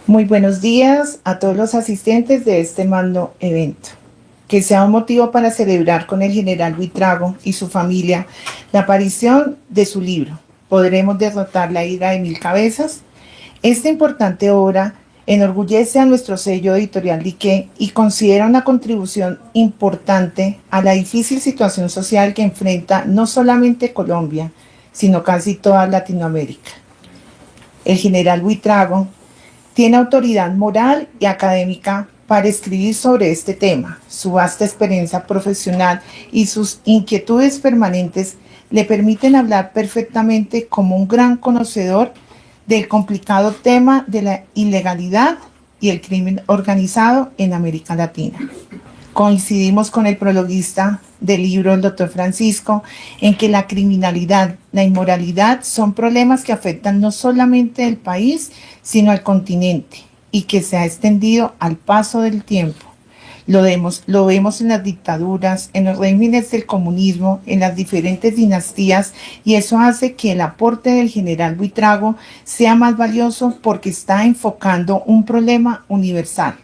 Muy buenos días a todos los asistentes de este magno evento. Que sea un motivo para celebrar con el general Buitrago y su familia la aparición de su libro, ¿Podremos derrotar la ira de mil cabezas? Esta importante obra enorgullece a nuestro sello editorial Liqué y considera una contribución importante a la difícil situación social que enfrenta no solamente Colombia, sino casi toda Latinoamérica. El general Buitrago tiene autoridad moral y académica para escribir sobre este tema. Su vasta experiencia profesional y sus inquietudes permanentes le permiten hablar perfectamente como un gran conocedor del complicado tema de la ilegalidad y el crimen organizado en América Latina. Coincidimos con el prologuista del libro, el doctor Francisco, en que la criminalidad, la inmoralidad son problemas que afectan no solamente al país, sino al continente y que se ha extendido al paso del tiempo. Lo vemos en las dictaduras, en los regímenes del comunismo, en las diferentes dinastías, y eso hace que el aporte del general Buitrago sea más valioso porque está enfocando un problema universal.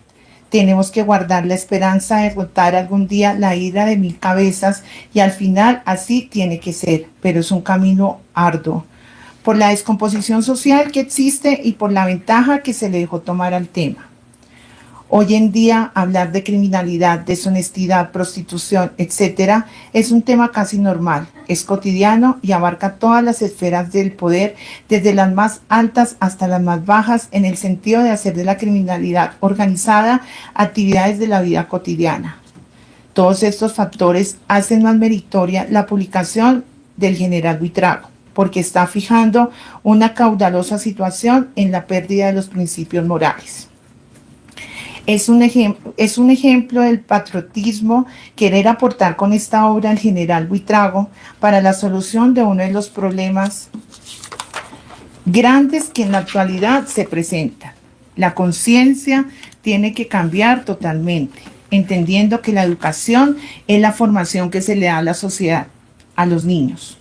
Tenemos que guardar la esperanza de derrotar algún día la ira de mil cabezas y al final así tiene que ser, pero es un camino arduo por la descomposición social que existe y por la ventaja que se le dejó tomar al tema. Hoy en día hablar de criminalidad, deshonestidad, prostitución, etcétera, es un tema casi normal, es cotidiano y abarca todas las esferas del poder, desde las más altas hasta las más bajas, en el sentido de hacer de la criminalidad organizada actividades de la vida cotidiana. Todos estos factores hacen más meritoria la publicación del general Buitrago, porque está fijando una caudalosa situación en la pérdida de los principios morales. Es un ejemplo del patriotismo querer aportar con esta obra al general Buitrago para la solución de uno de los problemas grandes que en la actualidad se presentan. La conciencia tiene que cambiar totalmente, entendiendo que la educación es la formación que se le da a la sociedad, a los niños.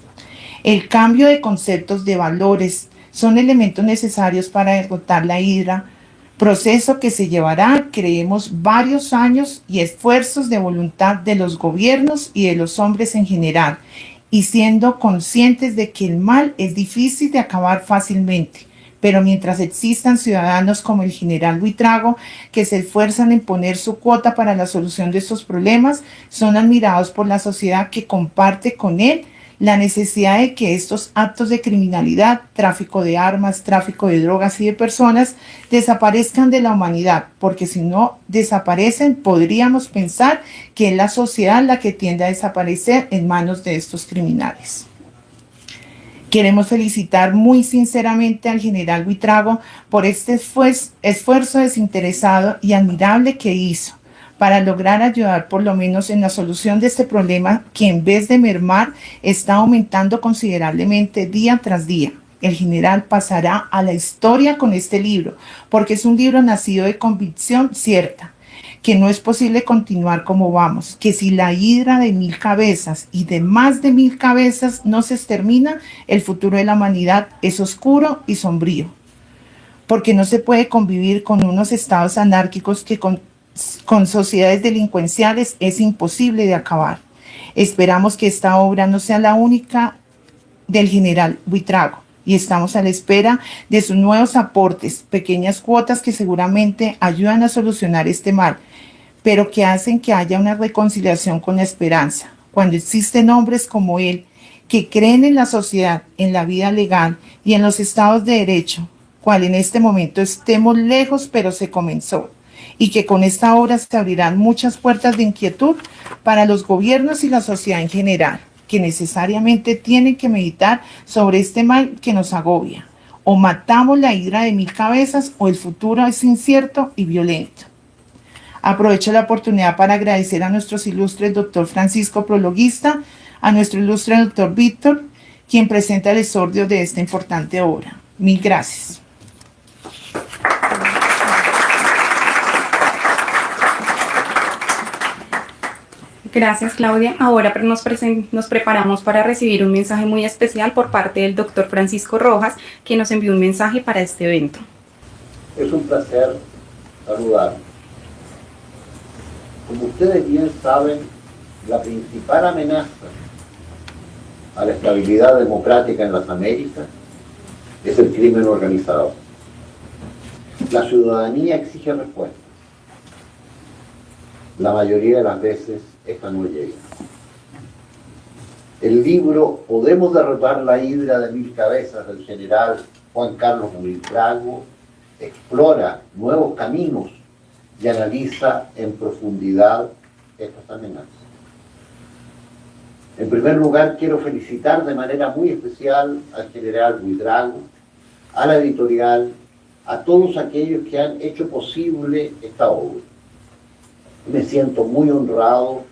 El cambio de conceptos, de valores, son elementos necesarios para derrotar la ira, proceso que se llevará, creemos, varios años y esfuerzos de voluntad de los gobiernos y de los hombres en general, y siendo conscientes de que el mal es difícil de acabar fácilmente. Pero mientras existan ciudadanos como el general Buitrago que se esfuerzan en poner su cuota para la solución de estos problemas, son admirados por la sociedad que comparte con él la necesidad de que estos actos de criminalidad, tráfico de armas, tráfico de drogas y de personas desaparezcan de la humanidad, porque si no desaparecen, podríamos pensar que es la sociedad la que tiende a desaparecer en manos de estos criminales. Queremos felicitar muy sinceramente al general Buitrago por este esfuerzo desinteresado y admirable que hizo para lograr ayudar por lo menos en la solución de este problema que en vez de mermar está aumentando considerablemente día tras día. El general pasará a la historia con este libro porque es un libro nacido de convicción cierta, que no es posible continuar como vamos, que si la hidra de mil cabezas y de más de mil cabezas no se extermina, el futuro de la humanidad es oscuro y sombrío, porque no se puede convivir con unos estados anárquicos que con sociedades delincuenciales es imposible de acabar. Esperamos que esta obra no sea la única del general Buitrago y estamos a la espera de sus nuevos aportes, pequeñas cuotas que seguramente ayudan a solucionar este mal, pero que hacen que haya una reconciliación con la esperanza. Cuando existen hombres como él que creen en la sociedad, en la vida legal y en los estados de derecho, cual en este momento estemos lejos, pero se comenzó, y que con esta obra se abrirán muchas puertas de inquietud para los gobiernos y la sociedad en general, que necesariamente tienen que meditar sobre este mal que nos agobia. O matamos la hidra de mil cabezas o el futuro es incierto y violento. Aprovecho la oportunidad para agradecer a nuestros ilustres doctor Francisco, prologuista, a nuestro ilustre doctor Víctor, quien presenta el exordio de esta importante obra. Mil gracias. Gracias, Claudia. Ahora nos preparamos para recibir un mensaje muy especial por parte del doctor Francisco Rojas, quien nos envió un mensaje para este evento. Es un placer saludarlos. Como ustedes bien saben, la principal amenaza a la estabilidad democrática en las Américas es el crimen organizado. La ciudadanía exige respuestas. La mayoría de las veces esta no llega. El libro Podemos derrotar la hidra de 1000 cabezas del general Juan Carlos Buitrago explora nuevos caminos y analiza en profundidad estas amenazas. En primer lugar, quiero felicitar de manera muy especial al general Buitrago, a la editorial, a todos aquellos que han hecho posible esta obra. Me siento muy honrado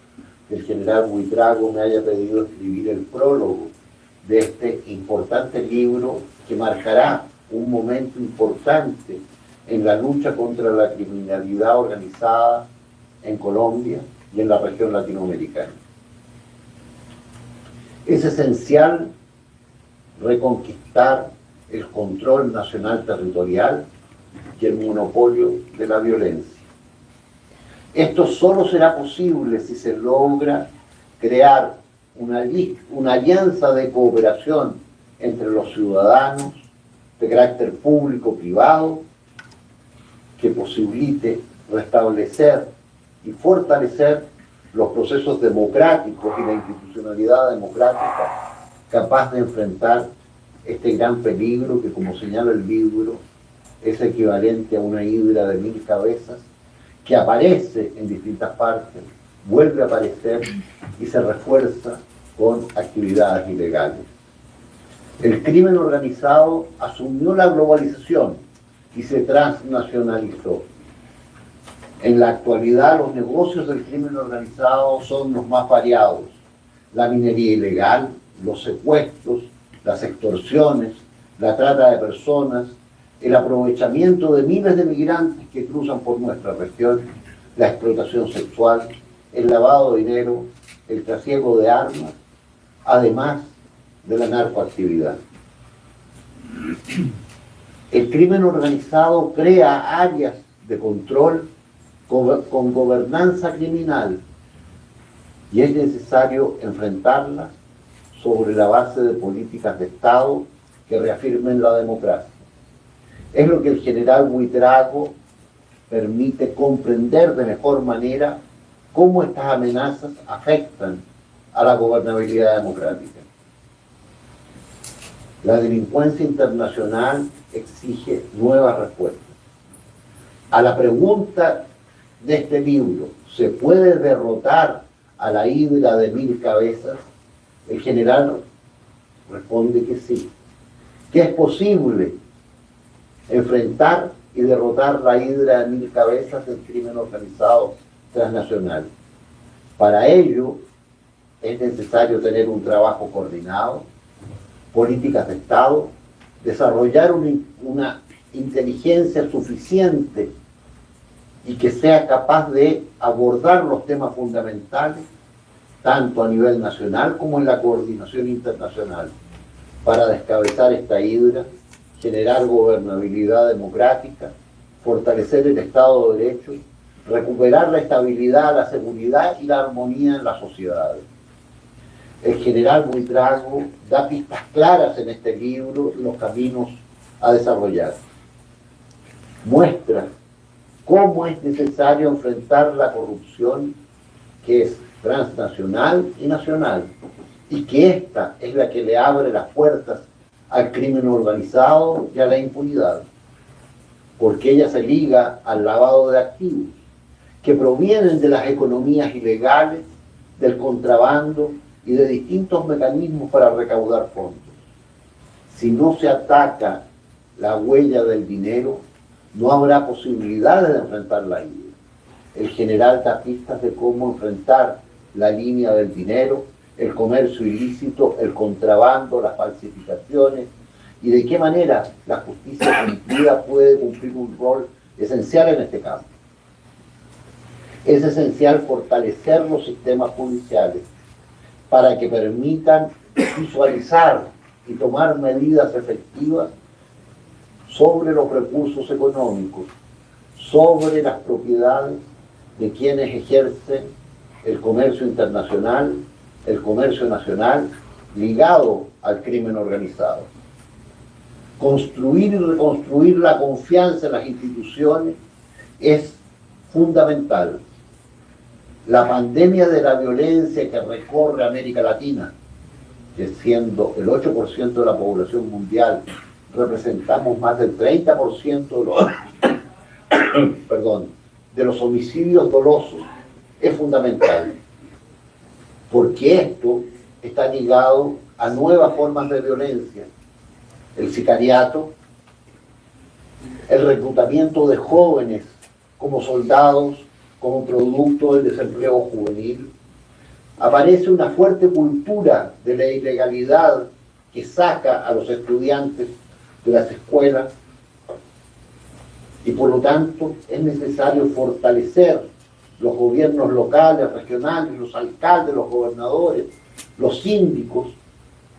que el general Buitrago me haya pedido escribir el prólogo de este importante libro que marcará un momento importante en la lucha contra la criminalidad organizada en Colombia y en la región latinoamericana. Es esencial reconquistar el control nacional territorial y el monopolio de la violencia. Esto solo será posible si se logra crear una alianza de cooperación entre los ciudadanos de carácter público-privado que posibilite restablecer y fortalecer los procesos democráticos y la institucionalidad democrática capaz de enfrentar este gran peligro que, como señala el libro, es equivalente a una hidra de 1000 cabezas que aparece en distintas partes, vuelve a aparecer y se refuerza con actividades ilegales. El crimen organizado asumió la globalización y se transnacionalizó. En la actualidad los negocios del crimen organizado son los más variados: la minería ilegal, los secuestros, las extorsiones, la trata de personas, el aprovechamiento de miles de migrantes que cruzan por nuestra región, la explotación sexual, el lavado de dinero, el trasiego de armas, además de la narcoactividad. El crimen organizado crea áreas de control con gobernanza criminal y es necesario enfrentarlas sobre la base de políticas de Estado que reafirmen la democracia. Es lo que el general Buitrago permite comprender de mejor manera cómo estas amenazas afectan a la gobernabilidad democrática. La delincuencia internacional exige nuevas respuestas. A la pregunta de este libro, ¿se puede derrotar a la hidra de 1000 cabezas? El general responde que sí, que es posible enfrentar y derrotar la hidra de 1000 cabezas del crimen organizado transnacional. Para ello es necesario tener un trabajo coordinado, políticas de Estado, desarrollar una inteligencia suficiente y que sea capaz de abordar los temas fundamentales, tanto a nivel nacional como en la coordinación internacional, para descabezar esta hidra, generar gobernabilidad democrática, fortalecer el Estado de Derecho, recuperar la estabilidad, la seguridad y la armonía en las sociedades. El general Buitrago da pistas claras en este libro los caminos a desarrollar. Muestra cómo es necesario enfrentar la corrupción que es transnacional y nacional, y que esta es la que le abre las puertas al crimen organizado y a la impunidad, porque ella se liga al lavado de activos que provienen de las economías ilegales, del contrabando y de distintos mecanismos para recaudar fondos. Si no se ataca la huella del dinero, no habrá posibilidades de enfrentar la isla. El general da pistas de cómo enfrentar la línea del dinero, el comercio ilícito, el contrabando, las falsificaciones, y de qué manera la justicia cumplida puede cumplir un rol esencial en este campo. Es esencial fortalecer los sistemas judiciales para que permitan visualizar y tomar medidas efectivas sobre los recursos económicos, sobre las propiedades de quienes ejercen el comercio internacional, el comercio nacional, ligado al crimen organizado. Construir y reconstruir la confianza en las instituciones es fundamental. La pandemia de la violencia que recorre América Latina, que siendo el 8% de la población mundial, representamos más del 30% de los homicidios dolosos, es fundamental, porque esto está ligado a nuevas formas de violencia, el sicariato, el reclutamiento de jóvenes como soldados, como producto del desempleo juvenil. Aparece una fuerte cultura de la ilegalidad que saca a los estudiantes de las escuelas, y por lo tanto es necesario fortalecer los gobiernos locales, regionales, los alcaldes, los gobernadores, los síndicos,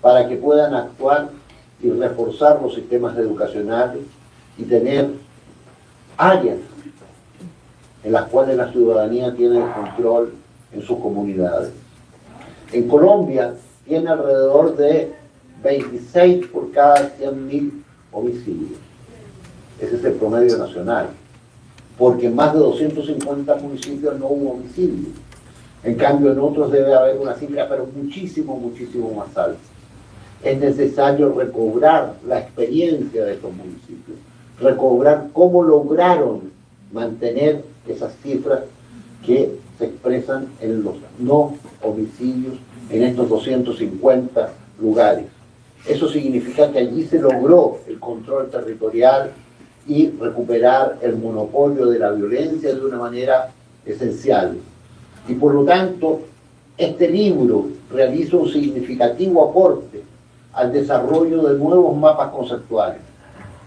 para que puedan actuar y reforzar los sistemas educacionales y tener áreas en las cuales la ciudadanía tiene el control en sus comunidades. En Colombia tiene alrededor de 26 por cada 100.000 homicidios. Ese es el promedio nacional, porque en más de 250 municipios no hubo homicidio. En cambio, en otros debe haber una cifra, pero muchísimo, muchísimo más alta. Es necesario recobrar la experiencia de estos municipios, recobrar cómo lograron mantener esas cifras que se expresan en los no homicidios en estos 250 lugares. Eso significa que allí se logró el control territorial y recuperar el monopolio de la violencia de una manera esencial. Y por lo tanto, este libro realiza un significativo aporte al desarrollo de nuevos mapas conceptuales,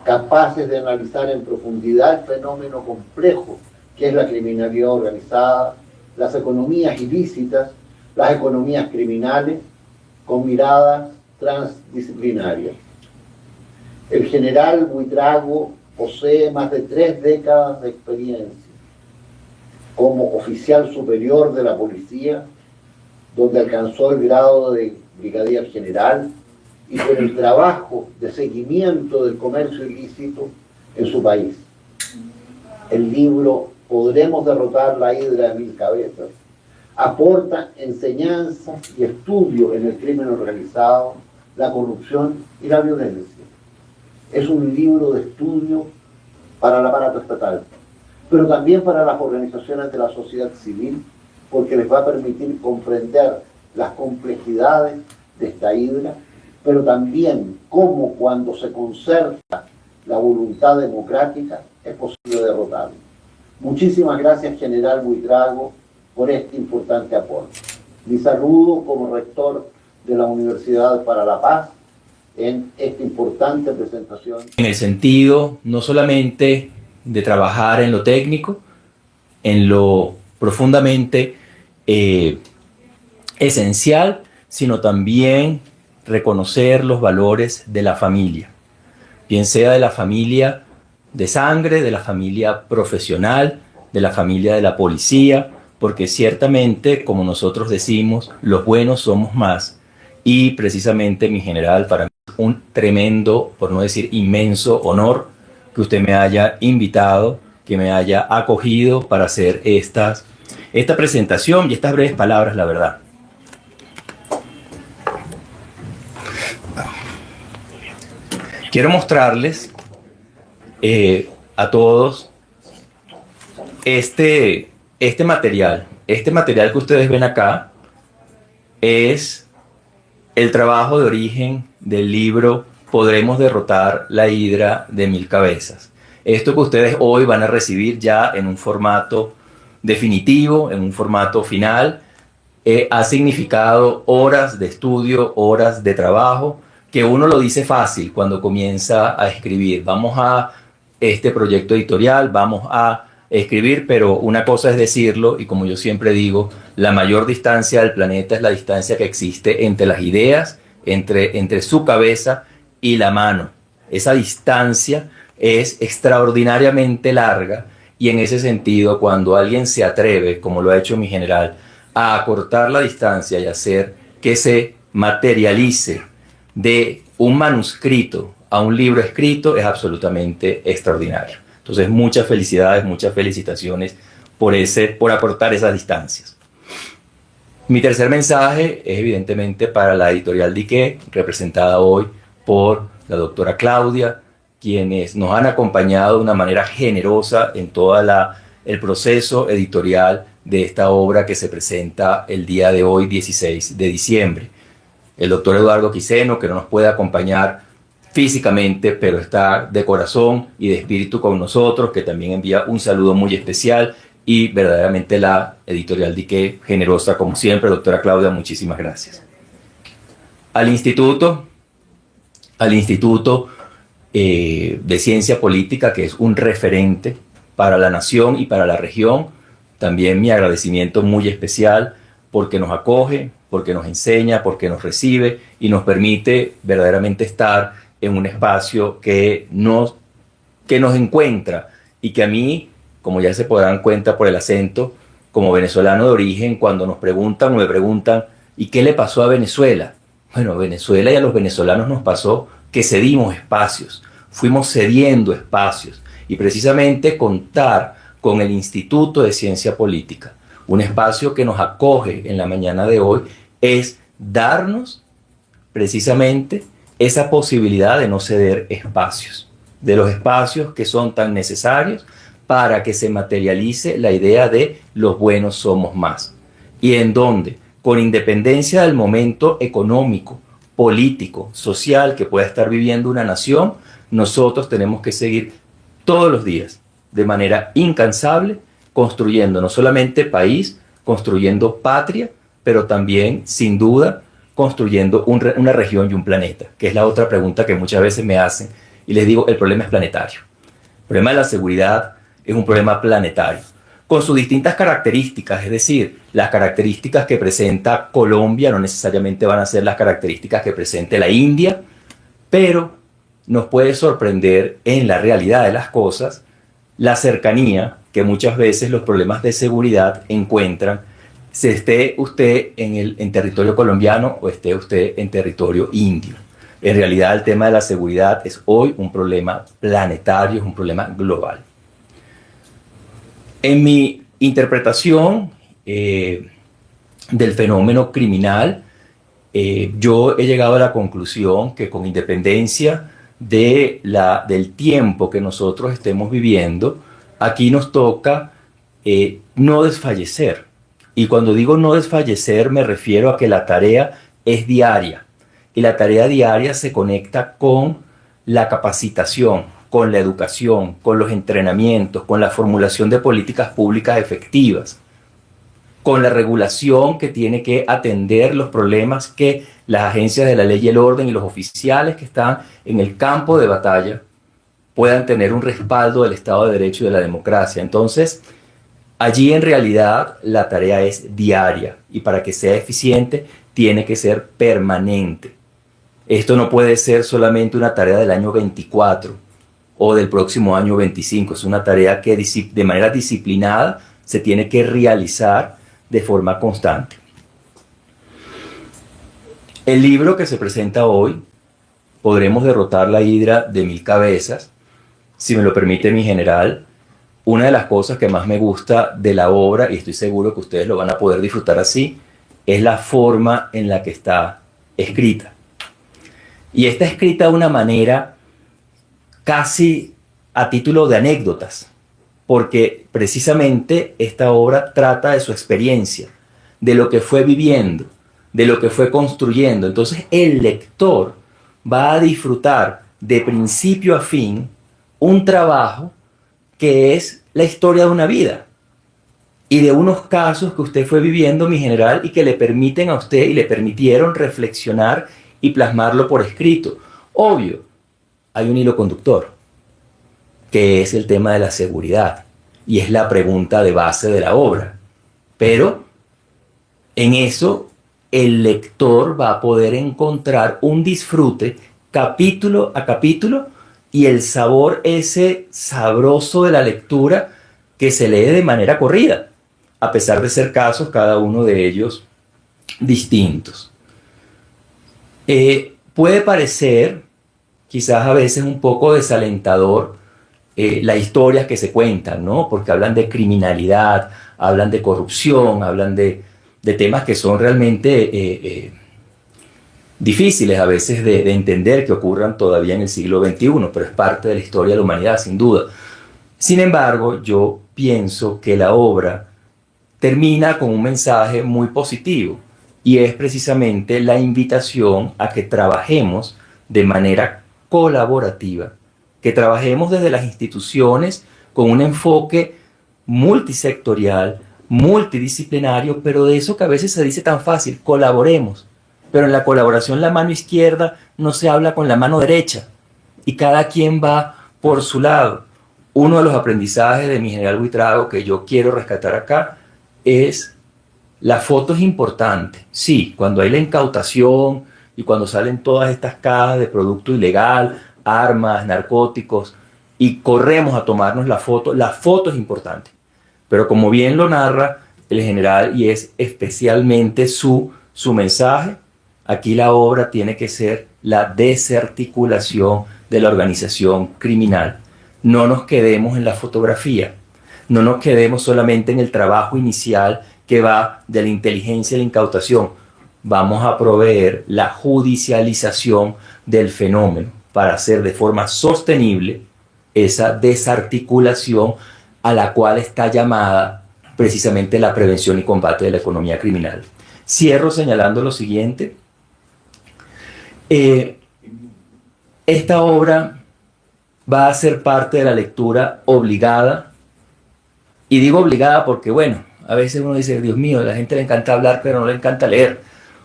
capaces de analizar en profundidad el fenómeno complejo que es la criminalidad organizada, las economías ilícitas, las economías criminales, con miradas transdisciplinarias. El general Buitrago posee más de 3 décadas de experiencia como oficial superior de la policía, donde alcanzó el grado de brigadier general, y con el trabajo de seguimiento del comercio ilícito en su país. El libro Podremos derrotar la hidra de 1000 cabezas aporta enseñanza y estudio en el crimen organizado, la corrupción y la violencia. Es un libro de estudio para el aparato estatal, pero también para las organizaciones de la sociedad civil, porque les va a permitir comprender las complejidades de esta hidra, pero también cómo, cuando se concerta la voluntad democrática, es posible derrotarlo. Muchísimas gracias, general Buitrago, por este importante aporte. Mi saludo como rector de la Universidad para la Paz en esta importante presentación. En el sentido no solamente de trabajar en lo técnico, en lo profundamente esencial, sino también reconocer los valores de la familia, bien sea de la familia de sangre, de la familia profesional, de la familia de la policía, porque ciertamente, como nosotros decimos, los buenos somos más. Y precisamente, mi general, para mí es un tremendo, por no decir inmenso honor que usted me haya invitado, que me haya acogido para hacer esta presentación y estas breves palabras, la verdad. Quiero mostrarles a todos este material. Este material que ustedes ven acá es el trabajo de origen del libro Podremos derrotar la hidra de 1000 cabezas. Esto que ustedes hoy van a recibir ya en un formato definitivo, en un formato final, ha significado horas de estudio, horas de trabajo, que uno lo dice fácil cuando comienza a escribir. Vamos a este proyecto editorial, vamos a escribir, pero una cosa es decirlo, y como yo siempre digo, la mayor distancia del planeta es la distancia que existe entre las ideas, entre su cabeza y la mano. Esa distancia es extraordinariamente larga, y en ese sentido, cuando alguien se atreve, como lo ha hecho mi general, a acortar la distancia y hacer que se materialice de un manuscrito a un libro escrito, es absolutamente extraordinario. Entonces, muchas felicidades, muchas felicitaciones por acortar esas distancias. Mi tercer mensaje es evidentemente para la editorial Diqué, representada hoy por la doctora Claudia, quienes nos han acompañado de una manera generosa en todo el proceso editorial de esta obra que se presenta el día de hoy, 16 de diciembre. El doctor Eduardo Quiseno, que no nos puede acompañar físicamente, pero está de corazón y de espíritu con nosotros, que también envía un saludo muy especial, y verdaderamente la editorial Diqué, generosa como siempre. Doctora Claudia, muchísimas gracias. Al Instituto de Ciencia Política, que es un referente para la nación y para la región, también mi agradecimiento muy especial, porque nos acoge, porque nos enseña, porque nos recibe y nos permite verdaderamente estar en un espacio que nos encuentra, y que a mí, como ya se podrán cuenta por el acento, como venezolano de origen, cuando nos preguntan o me preguntan, ¿y qué le pasó a Venezuela? Bueno, a Venezuela y a los venezolanos nos pasó que cedimos espacios, fuimos cediendo espacios, y precisamente contar con el Instituto de Ciencia Política, un espacio que nos acoge en la mañana de hoy, es darnos precisamente esa posibilidad de no ceder espacios, de los espacios que son tan necesarios para que se materialice la idea de los buenos somos más, y en donde, con independencia del momento económico, político, social que pueda estar viviendo una nación, nosotros tenemos que seguir todos los días de manera incansable construyendo no solamente país, construyendo patria, pero también, sin duda, construyendo una región y un planeta, que es la otra pregunta que muchas veces me hacen, y les digo, el problema es planetario. El problema de la seguridad es un problema planetario, con sus distintas características, es decir, las características que presenta Colombia no necesariamente van a ser las características que presente la India, pero nos puede sorprender en la realidad de las cosas la cercanía que muchas veces los problemas de seguridad encuentran, si esté usted en territorio colombiano o esté usted en territorio indio. En realidad el tema de la seguridad es hoy un problema planetario, es un problema global. En mi interpretación del fenómeno criminal, yo he llegado a la conclusión que, con independencia del tiempo que nosotros estemos viviendo, aquí nos toca no desfallecer. Y cuando digo no desfallecer, me refiero a que la tarea es diaria. Y la tarea diaria se conecta con la capacitación, con la educación, con los entrenamientos, con la formulación de políticas públicas efectivas, con la regulación que tiene que atender los problemas que las agencias de la ley y el orden y los oficiales que están en el campo de batalla puedan tener un respaldo del Estado de Derecho y de la democracia. Entonces, allí en realidad la tarea es diaria, y para que sea eficiente tiene que ser permanente. Esto no puede ser solamente una tarea del año 24 o del próximo año 25, es una tarea que de manera disciplinada se tiene que realizar de forma constante. El libro que se presenta hoy, Podremos derrotar la hidra de 1000 cabezas, si me lo permite mi general, una de las cosas que más me gusta de la obra, y estoy seguro que ustedes lo van a poder disfrutar así, es la forma en la que está escrita. Y está escrita de una manera casi a título de anécdotas, porque precisamente esta obra trata de su experiencia, de lo que fue viviendo, de lo que fue construyendo. Entonces el lector va a disfrutar de principio a fin un trabajo que es la historia de una vida y de unos casos que usted fue viviendo, mi general, y que le permiten a usted y le permitieron reflexionar y plasmarlo por escrito. Obvio, hay un hilo conductor, que es el tema de la seguridad, y es la pregunta de base de la obra. Pero en eso el lector va a poder encontrar un disfrute capítulo a capítulo y el sabor ese sabroso de la lectura que se lee de manera corrida, a pesar de ser casos cada uno de ellos distintos. Puede parecer quizás a veces un poco desalentador las historias que se cuentan, ¿no? Porque hablan de criminalidad, hablan de corrupción, hablan de temas que son realmente difíciles a veces de entender que ocurran todavía en el siglo XXI, pero es parte de la historia de la humanidad, sin duda. Sin embargo, yo pienso que la obra termina con un mensaje muy positivo, y es precisamente la invitación a que trabajemos de manera colaborativa, que trabajemos desde las instituciones con un enfoque multisectorial, multidisciplinario, pero de eso que a veces se dice tan fácil, colaboremos. Pero en la colaboración la mano izquierda no se habla con la mano derecha y cada quien va por su lado. Uno de los aprendizajes de mi general Buitrago que yo quiero rescatar acá es: la foto es importante. Sí, cuando hay la incautación y cuando salen todas estas cajas de producto ilegal, armas, narcóticos, y corremos a tomarnos la foto es importante. Pero como bien lo narra el general, y es especialmente su mensaje, aquí la obra tiene que ser la desarticulación de la organización criminal. No nos quedemos en la fotografía, no nos quedemos solamente en el trabajo inicial que va de la inteligencia y la incautación. Vamos a proveer la judicialización del fenómeno para hacer de forma sostenible esa desarticulación a la cual está llamada precisamente la prevención y combate de la economía criminal. Cierro señalando lo siguiente. Esta obra va a ser parte de la lectura obligada, y digo obligada porque, bueno, a veces uno dice, Dios mío, a la gente le encanta hablar, pero no le encanta leer.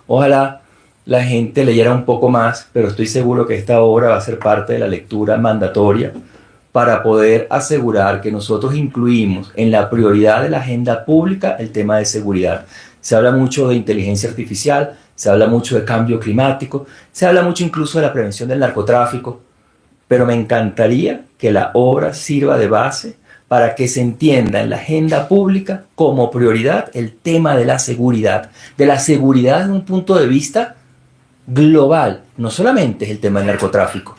Ojalá la gente leyera un poco más, pero estoy seguro que esta obra va a ser parte de la lectura mandatoria para poder asegurar que nosotros incluimos en la prioridad de la agenda pública el tema de seguridad. Se habla mucho de inteligencia artificial, se habla mucho de cambio climático, se habla mucho incluso de la prevención del narcotráfico, pero me encantaría que la obra sirva de base para que se entienda en la agenda pública como prioridad el tema de la seguridad desde un punto de vista global. No solamente es el tema del narcotráfico,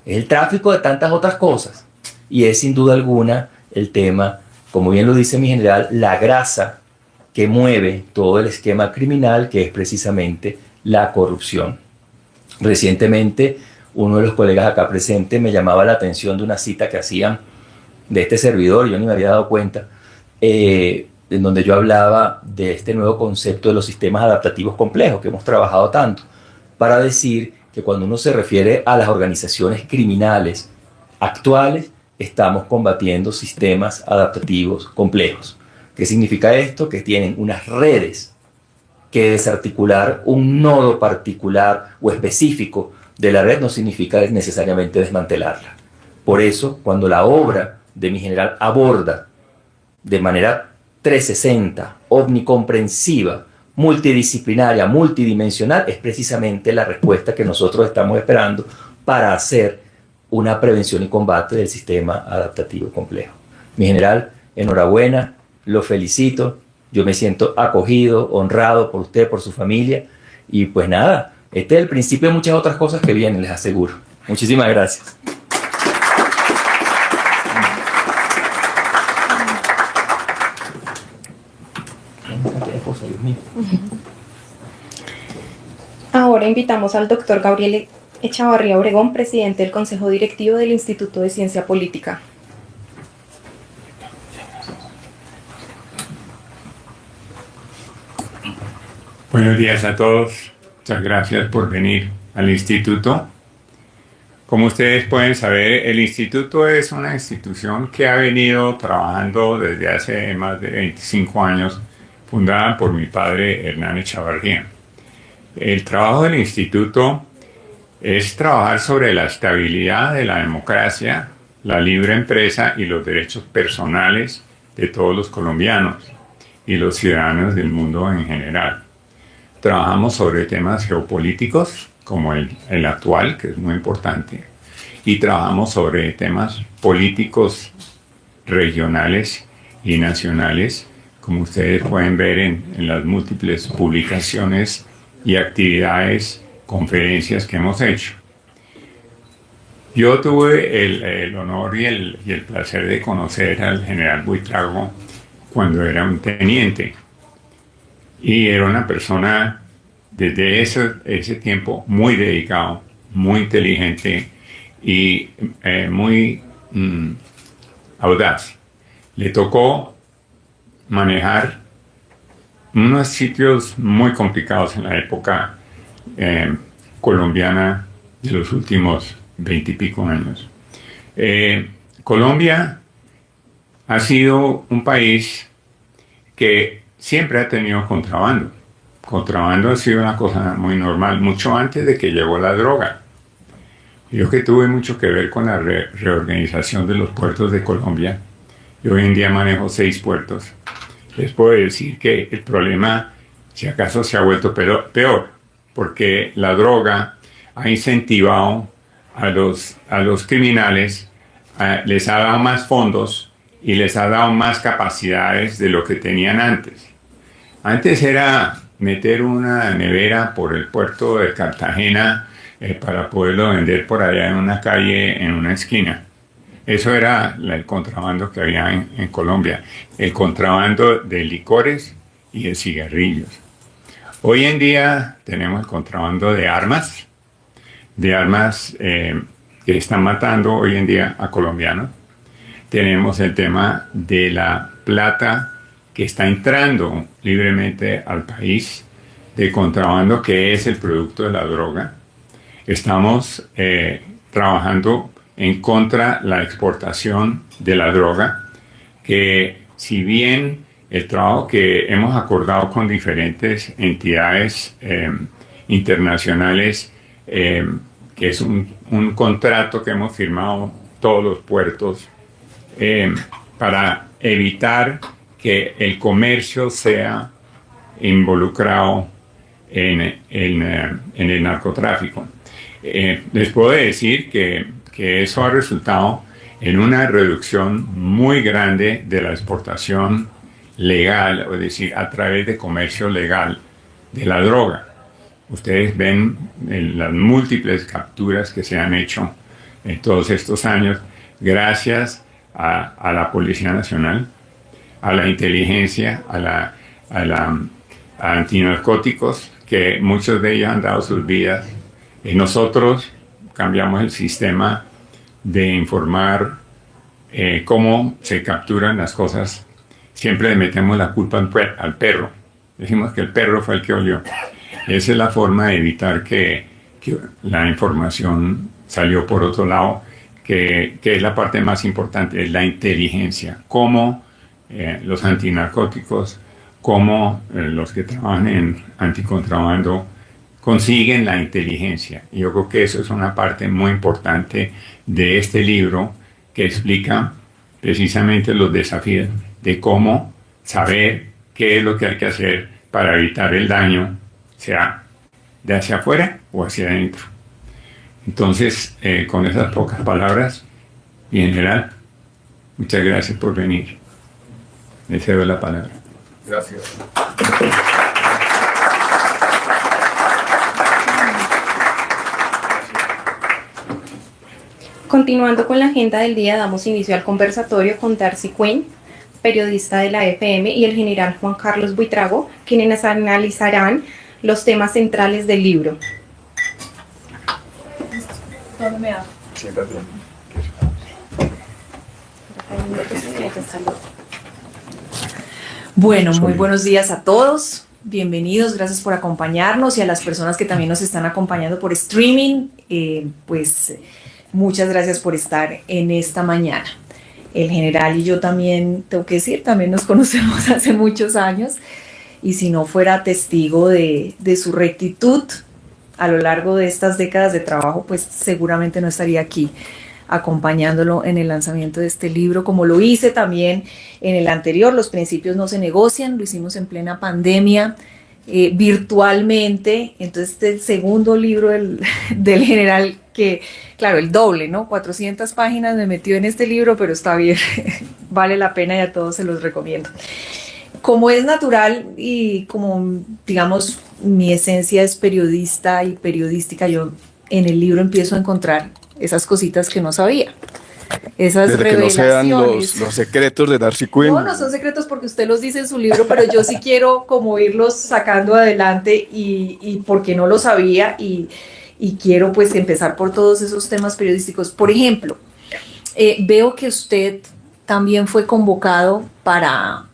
es el tráfico de tantas otras cosas, y es sin duda alguna el tema, como bien lo dice mi general, la grasa que mueve todo el esquema criminal, que es precisamente la corrupción. Recientemente, uno de los colegas acá presentes me llamaba la atención de una cita que hacían de este servidor, yo ni me había dado cuenta, en donde yo hablaba de este nuevo concepto de los sistemas adaptativos complejos que hemos trabajado tanto, para decir que cuando uno se refiere a las organizaciones criminales actuales, estamos combatiendo sistemas adaptativos complejos. ¿Qué significa esto? Que tienen unas redes que desarticular un nodo particular o específico de la red no significa necesariamente desmantelarla. Por eso, cuando la obra de mi general aborda de manera 360, omnicomprensiva, multidisciplinaria, multidimensional, es precisamente la respuesta que nosotros estamos esperando para hacer una prevención y combate del sistema adaptativo complejo. Mi general, enhorabuena, lo felicito, yo me siento acogido, honrado por usted, por su familia, y pues nada, este es el principio de muchas otras cosas que vienen, les aseguro. Muchísimas gracias. Ahora invitamos al doctor Gabriel Echavarría Obregón, presidente del Consejo Directivo del Instituto de Ciencia Política. Buenos días a todos. Muchas gracias por venir al instituto. Como ustedes pueden saber, el instituto es una institución que ha venido trabajando desde hace más de 25 años, fundada por mi padre Hernán Echavarría. El trabajo del instituto es trabajar sobre la estabilidad de la democracia, la libre empresa y los derechos personales de todos los colombianos y los ciudadanos del mundo en general. Trabajamos sobre temas geopolíticos como el actual, que es muy importante, y trabajamos sobre temas políticos regionales y nacionales, como ustedes pueden ver en las múltiples publicaciones y actividades, conferencias que hemos hecho. Yo tuve el honor y el placer de conocer al general Buitrago cuando era un teniente, y era una persona desde ese tiempo muy dedicado, muy inteligente y muy audaz. Le tocó manejar unos sitios muy complicados en la época colombiana de los últimos 20 y pico años. Colombia ha sido un país que siempre ha tenido contrabando. Contrabando ha sido una cosa muy normal, mucho antes de que llegó la droga. Yo que tuve mucho que ver con la reorganización de los puertos de Colombia, y hoy en día manejo 6 puertos, les puedo decir que el problema, si acaso, se ha vuelto peor, porque la droga ha incentivado a los criminales, les ha dado más fondos y les ha dado más capacidades de lo que tenían antes. Antes era meter una nevera por el puerto de Cartagena para poderlo vender por allá en una calle, en una esquina. Eso era el contrabando que había en Colombia, el contrabando de licores y de cigarrillos. Hoy en día tenemos el contrabando de armas que están matando hoy en día a colombianos. Tenemos el tema de la plata que está entrando libremente al país, de contrabando que es el producto de la droga. Estamos trabajando en contra de la exportación de la droga, que si bien el trabajo que hemos acordado con diferentes entidades internacionales, que es un contrato que hemos firmado todos los puertos para evitar que el comercio sea involucrado en el narcotráfico. Les puedo decir que eso ha resultado en una reducción muy grande de la exportación legal, es decir, a través de comercio legal de la droga. Ustedes ven las múltiples capturas que se han hecho en todos estos años gracias a la Policía Nacional, a la inteligencia, a antinarcóticos, que muchos de ellos han dado sus vidas. Y nosotros cambiamos el sistema de informar cómo se capturan las cosas. Siempre le metemos la culpa al perro. Decimos que el perro fue el que olió. Esa es la forma de evitar que la información salió por otro lado, que es la parte más importante, es la inteligencia. Cómo los antinarcóticos, cómo los que trabajan en anticontrabando consiguen la inteligencia. Y yo creo que eso es una parte muy importante de este libro, que explica precisamente los desafíos de cómo saber qué es lo que hay que hacer para evitar el daño, sea de hacia afuera o hacia adentro. Entonces, con esas pocas palabras, y en general, muchas gracias por venir. Le cedo la palabra. Gracias. Continuando con la agenda del día, damos inicio al conversatorio con Darcy Quinn, periodista de la FM, y el general Juan Carlos Buitrago, quienes analizarán los temas centrales del libro. ¿Dónde me da? Siéntate. Bueno, muy buenos días a todos. Bienvenidos, gracias por acompañarnos, y a las personas que también nos están acompañando por streaming, muchas gracias por estar en esta mañana. El general y yo también, tengo que decir, también nos conocemos hace muchos años, y si no fuera testigo de su rectitud a lo largo de estas décadas de trabajo, pues seguramente no estaría aquí acompañándolo en el lanzamiento de este libro, como lo hice también en el anterior, Los principios no se negocian. Lo hicimos en plena pandemia, virtualmente. Entonces, este es el segundo libro del general que, claro, el doble, ¿no? 400 páginas me metió en este libro, pero está bien, vale la pena y a todos se los recomiendo. Como es natural y como, digamos, mi esencia es periodista y periodística, yo en el libro empiezo a encontrar esas cositas que no sabía. Esas Desde que no sean revelaciones. los secretos de Darcy Quinn. No, no son secretos porque usted los dice en su libro, pero yo sí quiero como irlos sacando adelante y porque no lo sabía y quiero pues empezar por todos esos temas periodísticos. Por ejemplo, veo que usted también fue convocado para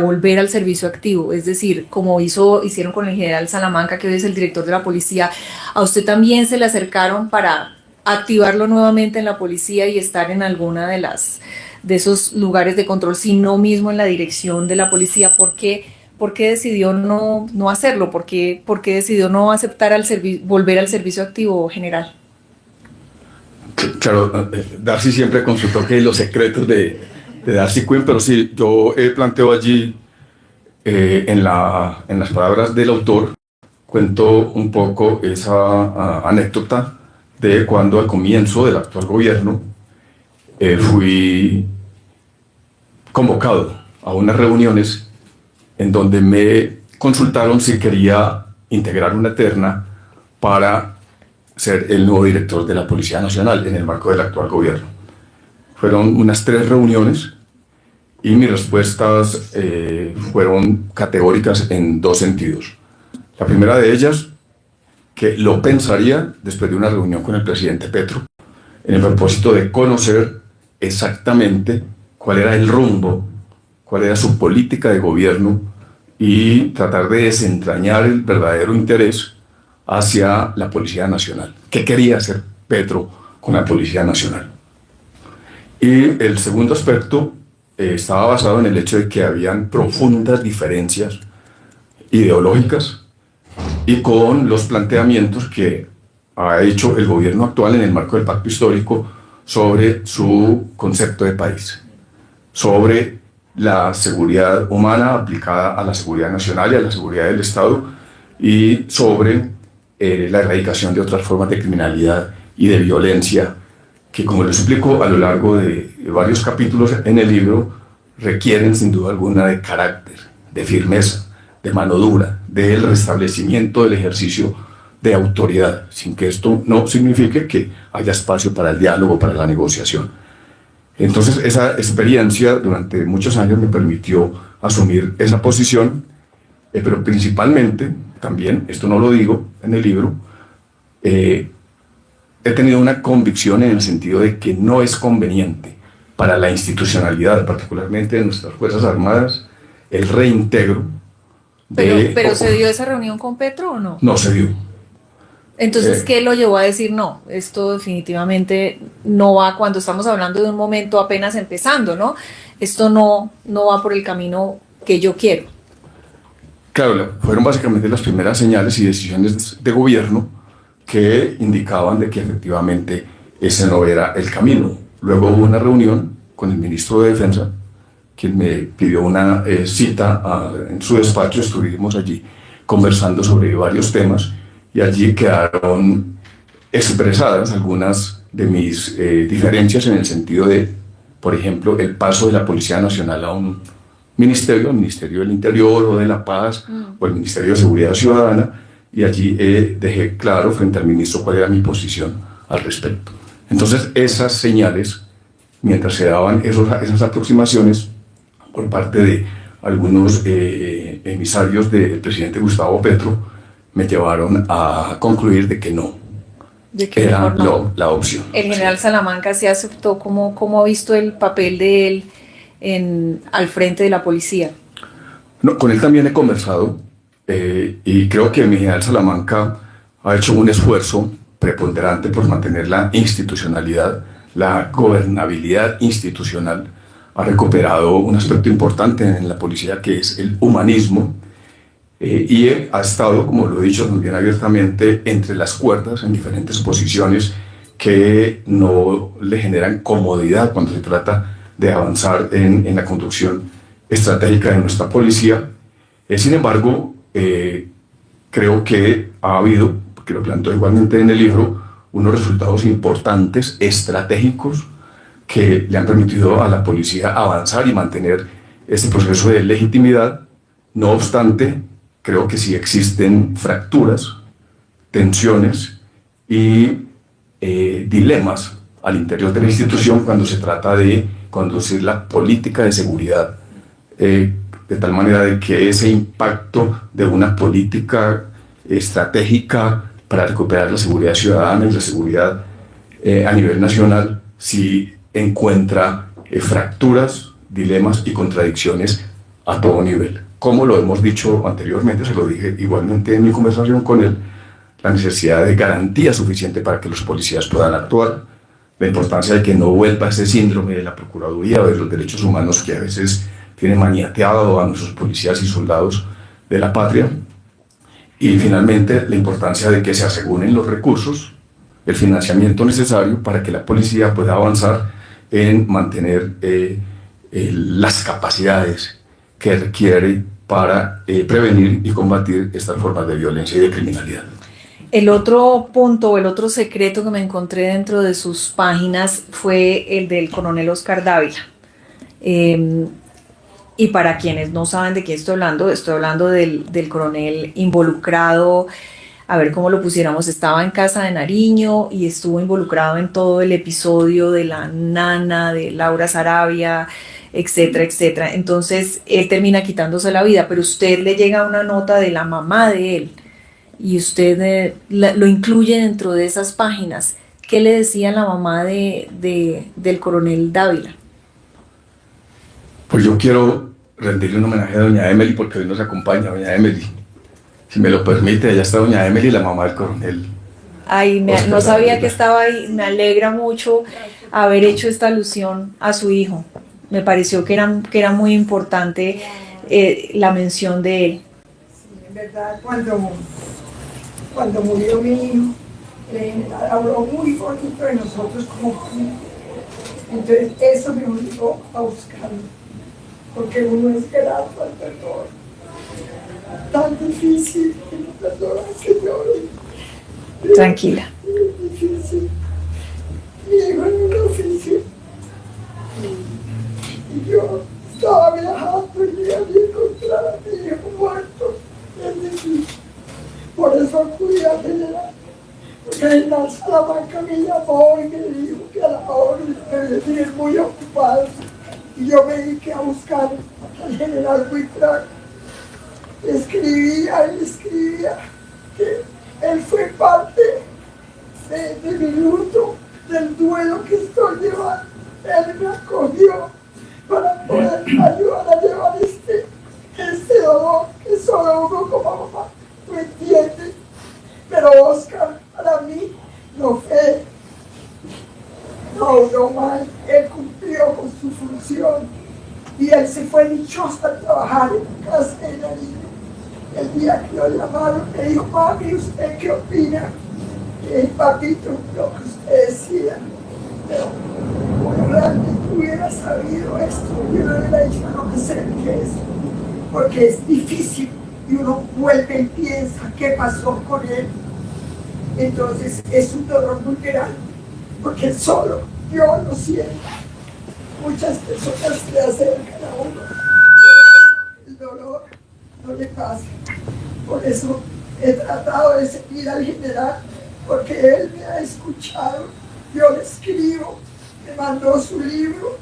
volver al servicio activo, es decir, como hicieron con el general Salamanca, que hoy es el director de la policía, a usted también se le acercaron para activarlo nuevamente en la policía y estar en alguna de esos lugares de control, sino mismo en la dirección de la policía. ¿Por qué decidió no hacerlo? ¿Por qué decidió no aceptar volver al servicio activo, general? Claro, Darcy siempre consultó que los secretos de Darcy Quinn, pero sí, yo planteo allí, en las palabras del autor, cuento un poco esa anécdota de cuando al comienzo del actual gobierno fui convocado a unas reuniones en donde me consultaron si quería integrar una terna para ser el nuevo director de la Policía Nacional en el marco del actual gobierno. Fueron unas 3 reuniones y mis respuestas fueron categóricas en 2 sentidos. La primera de ellas, que lo pensaría después de una reunión con el presidente Petro, en el propósito de conocer exactamente cuál era el rumbo, cuál era su política de gobierno y tratar de desentrañar el verdadero interés hacia la Policía Nacional. ¿Qué quería hacer Petro con la Policía Nacional? Y el segundo aspecto estaba basado en el hecho de que habían profundas diferencias ideológicas y con los planteamientos que ha hecho el gobierno actual en el marco del pacto histórico sobre su concepto de país, sobre la seguridad humana aplicada a la seguridad nacional y a la seguridad del Estado y sobre la erradicación de otras formas de criminalidad y de violencia que, como les explico a lo largo de varios capítulos en el libro, requieren sin duda alguna de carácter, de firmeza, de mano dura, del restablecimiento del ejercicio de autoridad, sin que esto no signifique que haya espacio para el diálogo, para la negociación. Entonces, esa experiencia durante muchos años me permitió asumir esa posición, pero principalmente, también, esto no lo digo en el libro, he tenido una convicción en el sentido de que no es conveniente para la institucionalidad, particularmente de nuestras Fuerzas Armadas, el reintegro de... ¿Pero se dio esa reunión con Petro o no? No se dio. Entonces, ¿qué lo llevó a decir no? Esto definitivamente no va, cuando estamos hablando de un momento apenas empezando, ¿no? Esto no va por el camino que yo quiero. Claro, fueron básicamente las primeras señales y decisiones de gobierno que indicaban de que efectivamente ese no era el camino. Luego hubo una reunión con el ministro de Defensa, quien me pidió una cita en su despacho. Estuvimos allí conversando sobre varios temas y allí quedaron expresadas algunas de mis diferencias en el sentido de, por ejemplo, el paso de la Policía Nacional a un ministerio, el Ministerio del Interior o de la Paz o el Ministerio de Seguridad Ciudadana, y allí dejé claro frente al ministro cuál era mi posición al respecto. Entonces, esas señales, mientras se daban esas aproximaciones por parte de algunos emisarios del presidente Gustavo Petro, me llevaron a concluir de que no, ¿De qué era mejor no? la opción. El general Salamanca se aceptó. ¿Cómo ha visto el papel de él al frente de la policía? No, con él también he conversado y creo que mi general Salamanca ha hecho un esfuerzo preponderante por mantener la institucionalidad, la gobernabilidad institucional. Ha recuperado un aspecto importante en la policía, que es el humanismo, y ha estado, como lo he dicho también abiertamente, entre las cuerdas en diferentes posiciones que no le generan comodidad cuando se trata de avanzar en la conducción estratégica de nuestra policía. Sin embargo, creo que ha habido, porque lo planteo igualmente en el libro, unos resultados importantes, estratégicos, que le han permitido a la policía avanzar y mantener este proceso de legitimidad. No obstante, creo que sí existen fracturas, tensiones y dilemas al interior de la institución cuando se trata de conducir la política de seguridad, de tal manera de que ese impacto de una política estratégica para recuperar la seguridad ciudadana y la seguridad a nivel nacional sí encuentra fracturas, dilemas y contradicciones a todo nivel. Como lo hemos dicho anteriormente, se lo dije igualmente en mi conversación con él, la necesidad de garantía suficiente para que los policías puedan actuar, la importancia de que no vuelva ese síndrome de la Procuraduría o de los derechos humanos que a veces tiene maniateado a nuestros policías y soldados de la patria, y finalmente la importancia de que se aseguren los recursos, el financiamiento necesario para que la policía pueda avanzar en mantener las capacidades que requiere para prevenir y combatir estas formas de violencia y de criminalidad. El otro punto, el otro secreto que me encontré dentro de sus páginas fue el del coronel Oscar Dávila. Y para quienes no saben de qué estoy hablando del coronel involucrado, a ver cómo lo pusiéramos, estaba en Casa de Nariño y estuvo involucrado en todo el episodio de la nana, de Laura Sarabia, etcétera, etcétera. Entonces él termina quitándose la vida, pero usted le llega una nota de la mamá de él y usted lo incluye dentro de esas páginas. ¿Qué le decía la mamá del coronel Dávila? Pues yo quiero rendirle un homenaje a doña Emily porque hoy nos acompaña doña Emily. Si me lo permite, allá está doña Emily, la mamá del coronel. Ay, no sabía que estaba ahí. Me alegra mucho haber hecho esta alusión a su hijo. Me pareció que era muy importante la mención de él. Sí, en verdad, cuando murió mi hijo, habló muy bonito de nosotros como familia. Entonces eso me obligó a buscarlo, porque uno es grato al perdón. Tan difícil que no perdona, Señor. Tranquila. Es difícil. Mi hijo en un oficio. Y yo estaba viajando y había encontrado a mi hijo muerto. Es difícil. Por eso acudí a general. Porque en la Salamanca me llamó y me dijo que a la hora de venir muy ocupado. Y yo me dediqué a buscar al general Buitrago. Escribía que él fue parte de mi luto, del duelo que estoy llevando. Él me acogió para poder ayudar a llevar este dolor que solo uno como mamá no entiende. Pero Oscar, para mí, no obró mal. Él cumplió con su función y él se fue dichoso a trabajar en Casa de Nariño. El día que lo llamaron, me dijo: mami, ¿usted qué opina? Papito, lo que usted decía. Pero como realmente hubiera sabido esto, yo no hubiera dicho: no sé qué es. Porque es difícil y uno vuelve y piensa qué pasó con él. Entonces es un dolor muy grande, porque solo yo lo siento. Muchas personas se acercan a uno, pero el dolor no le pasa. Por eso he tratado de seguir al general, porque él me ha escuchado. Yo le escribo, me mandó su libro,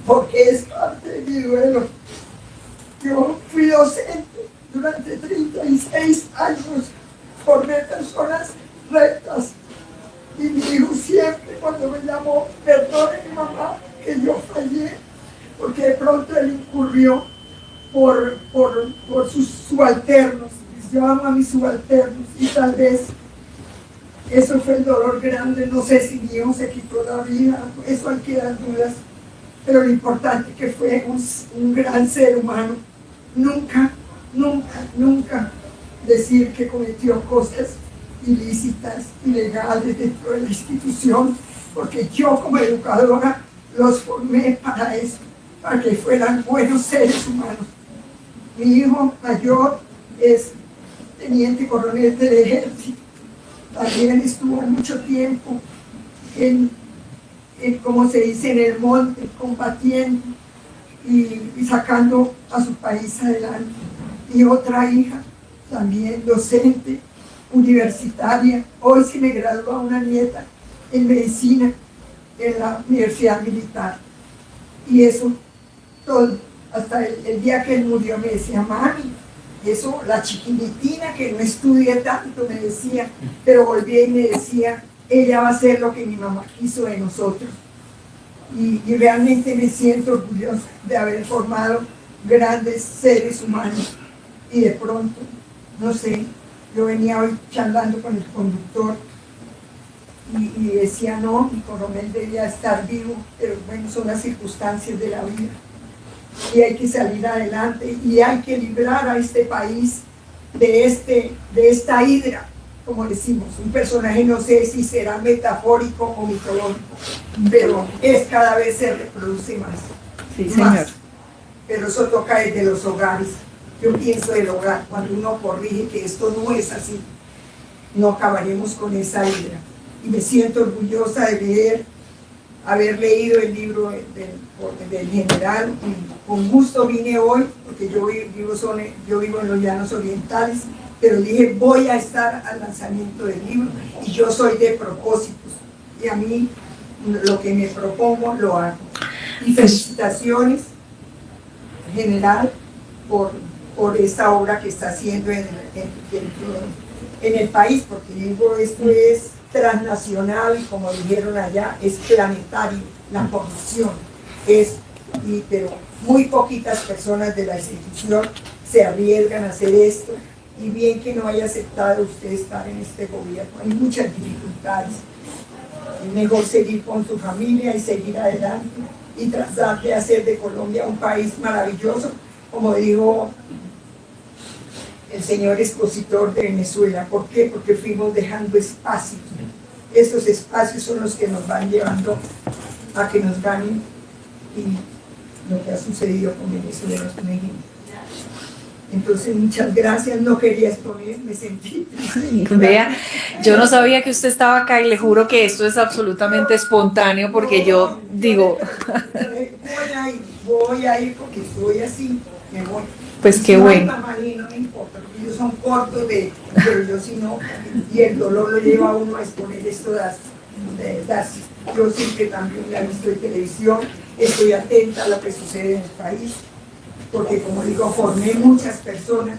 porque es parte de mi duelo. Yo fui docente durante 36 años, formé personas rectas, y mi hijo siempre cuando me llamó: perdone mi mamá que yo fallé, porque de pronto él incurrió por sus subalternos. Yo amo a mis subalternos y tal vez eso fue el dolor grande. No sé si mi hijo se quitó la vida, eso hay que dar dudas, pero lo importante que fue un gran ser humano. Nunca decir que cometió cosas ilícitas, ilegales dentro de la institución, porque yo como educadora los formé para eso, para que fueran buenos seres humanos. Mi hijo mayor es teniente coronel del ejército también estuvo mucho tiempo como se dice, en el monte, combatiendo y sacando a su país adelante. Y otra hija, también docente, universitaria. Hoy se me gradúa una nieta en medicina en la Universidad Militar. Y eso, todo, hasta el día que él murió me decía, mami, eso, la chiquinitina que no estudie tanto, me decía, pero volvía y me decía, ella va a hacer lo que mi mamá quiso de nosotros. Y realmente me siento orgullosa de haber formado grandes seres humanos. Y de pronto, no sé, yo venía hoy charlando con el conductor y decía, no, mi coronel debía estar vivo, pero bueno, son las circunstancias de la vida. Y hay que salir adelante y hay que librar a este país de esta hidra, como decimos, un personaje no sé si será metafórico o mitológico, pero cada vez se reproduce más. Sí, más. señor. Pero eso toca desde los hogares. Yo pienso del hogar, cuando uno corrige que esto no es así, no acabaremos con esa hidra. Y me siento orgullosa de haber leído el libro del general, y con gusto vine hoy, porque yo vivo en los Llanos Orientales, pero dije, voy a estar al lanzamiento del libro, y yo soy de propósitos, y a mí lo que me propongo lo hago. Y felicitaciones, general, por esta obra que está haciendo en el país, porque digo, esto es transnacional y como dijeron allá, es planetario, la corrupción. Pero muy poquitas personas de la institución se arriesgan a hacer esto, y bien que no haya aceptado usted estar en este gobierno. Hay muchas dificultades. Es mejor seguir con su familia y seguir adelante y tratar de hacer de Colombia un país maravilloso, como dijo el señor expositor de Venezuela. ¿Por qué? Porque fuimos dejando espacios. Esos espacios son los que nos van llevando a que nos ganen, y lo que ha sucedido con Venezuela es un ejemplo. Entonces, muchas gracias, no quería exponer, me sentí triste. Vea, yo no sabía que usted estaba acá y le juro que esto es absolutamente espontáneo, porque yo digo... Voy a ir porque estoy así, me voy. Pues qué bueno. No me importa, porque ellos son cortos pero yo sí no, y el dolor lo lleva a uno a exponer esto de darse. Yo siempre también la he visto en televisión, estoy atenta a lo que sucede en el país, porque como digo, formé muchas personas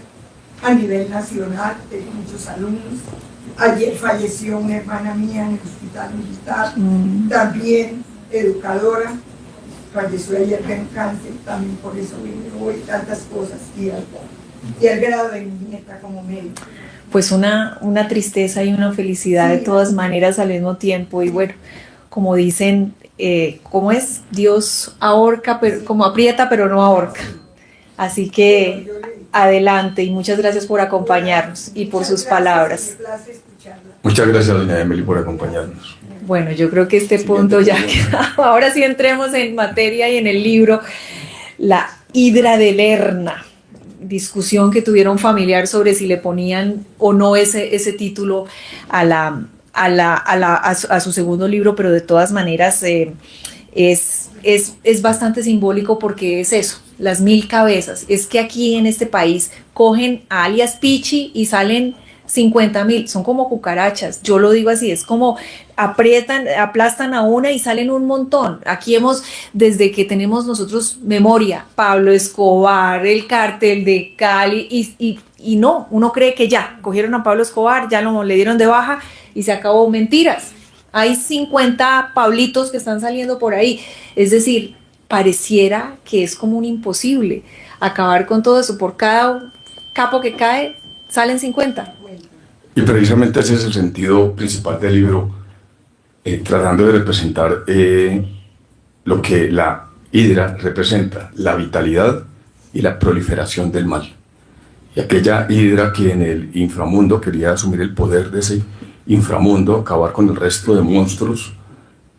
a nivel nacional, tengo muchos alumnos. Ayer falleció una hermana mía en el hospital militar, también educadora, falleció ayer de cáncer, también por eso vine hoy, tantas cosas, y al grado de mi nieta como médico. Pues una tristeza y una felicidad de todas maneras al mismo tiempo, y bueno, como dicen, ¿cómo es? Dios ahorca, pero, como aprieta pero no ahorca. Así que adelante, y muchas gracias por acompañarnos y por sus palabras. Muchas gracias, doña Emily, por acompañarnos. Bueno, yo creo que este punto ya queda. Ahora sí entremos en materia y en el libro, La Hidra de Lerna. Discusión que tuvieron familiar sobre si le ponían o no ese título a su segundo libro, pero de todas maneras es bastante simbólico, porque es eso, las 1000 cabezas. Es que aquí en este país cogen a alias Pichi y salen 50.000, son como cucarachas, yo lo digo así, es como aplastan a una y salen un montón. Aquí desde que tenemos nosotros memoria, Pablo Escobar, el cártel de Cali, y no, uno cree que ya, cogieron a Pablo Escobar, ya le dieron de baja y se acabó. Mentiras, hay 50 Pablitos que están saliendo por ahí, es decir, pareciera que es como un imposible acabar con todo eso. Por cada capo que cae, salen 50. Y precisamente ese es el sentido principal del libro, tratando de representar lo que la hidra representa, la vitalidad y la proliferación del mal. Y aquella hidra que en el inframundo quería asumir el poder de ese inframundo, acabar con el resto de monstruos,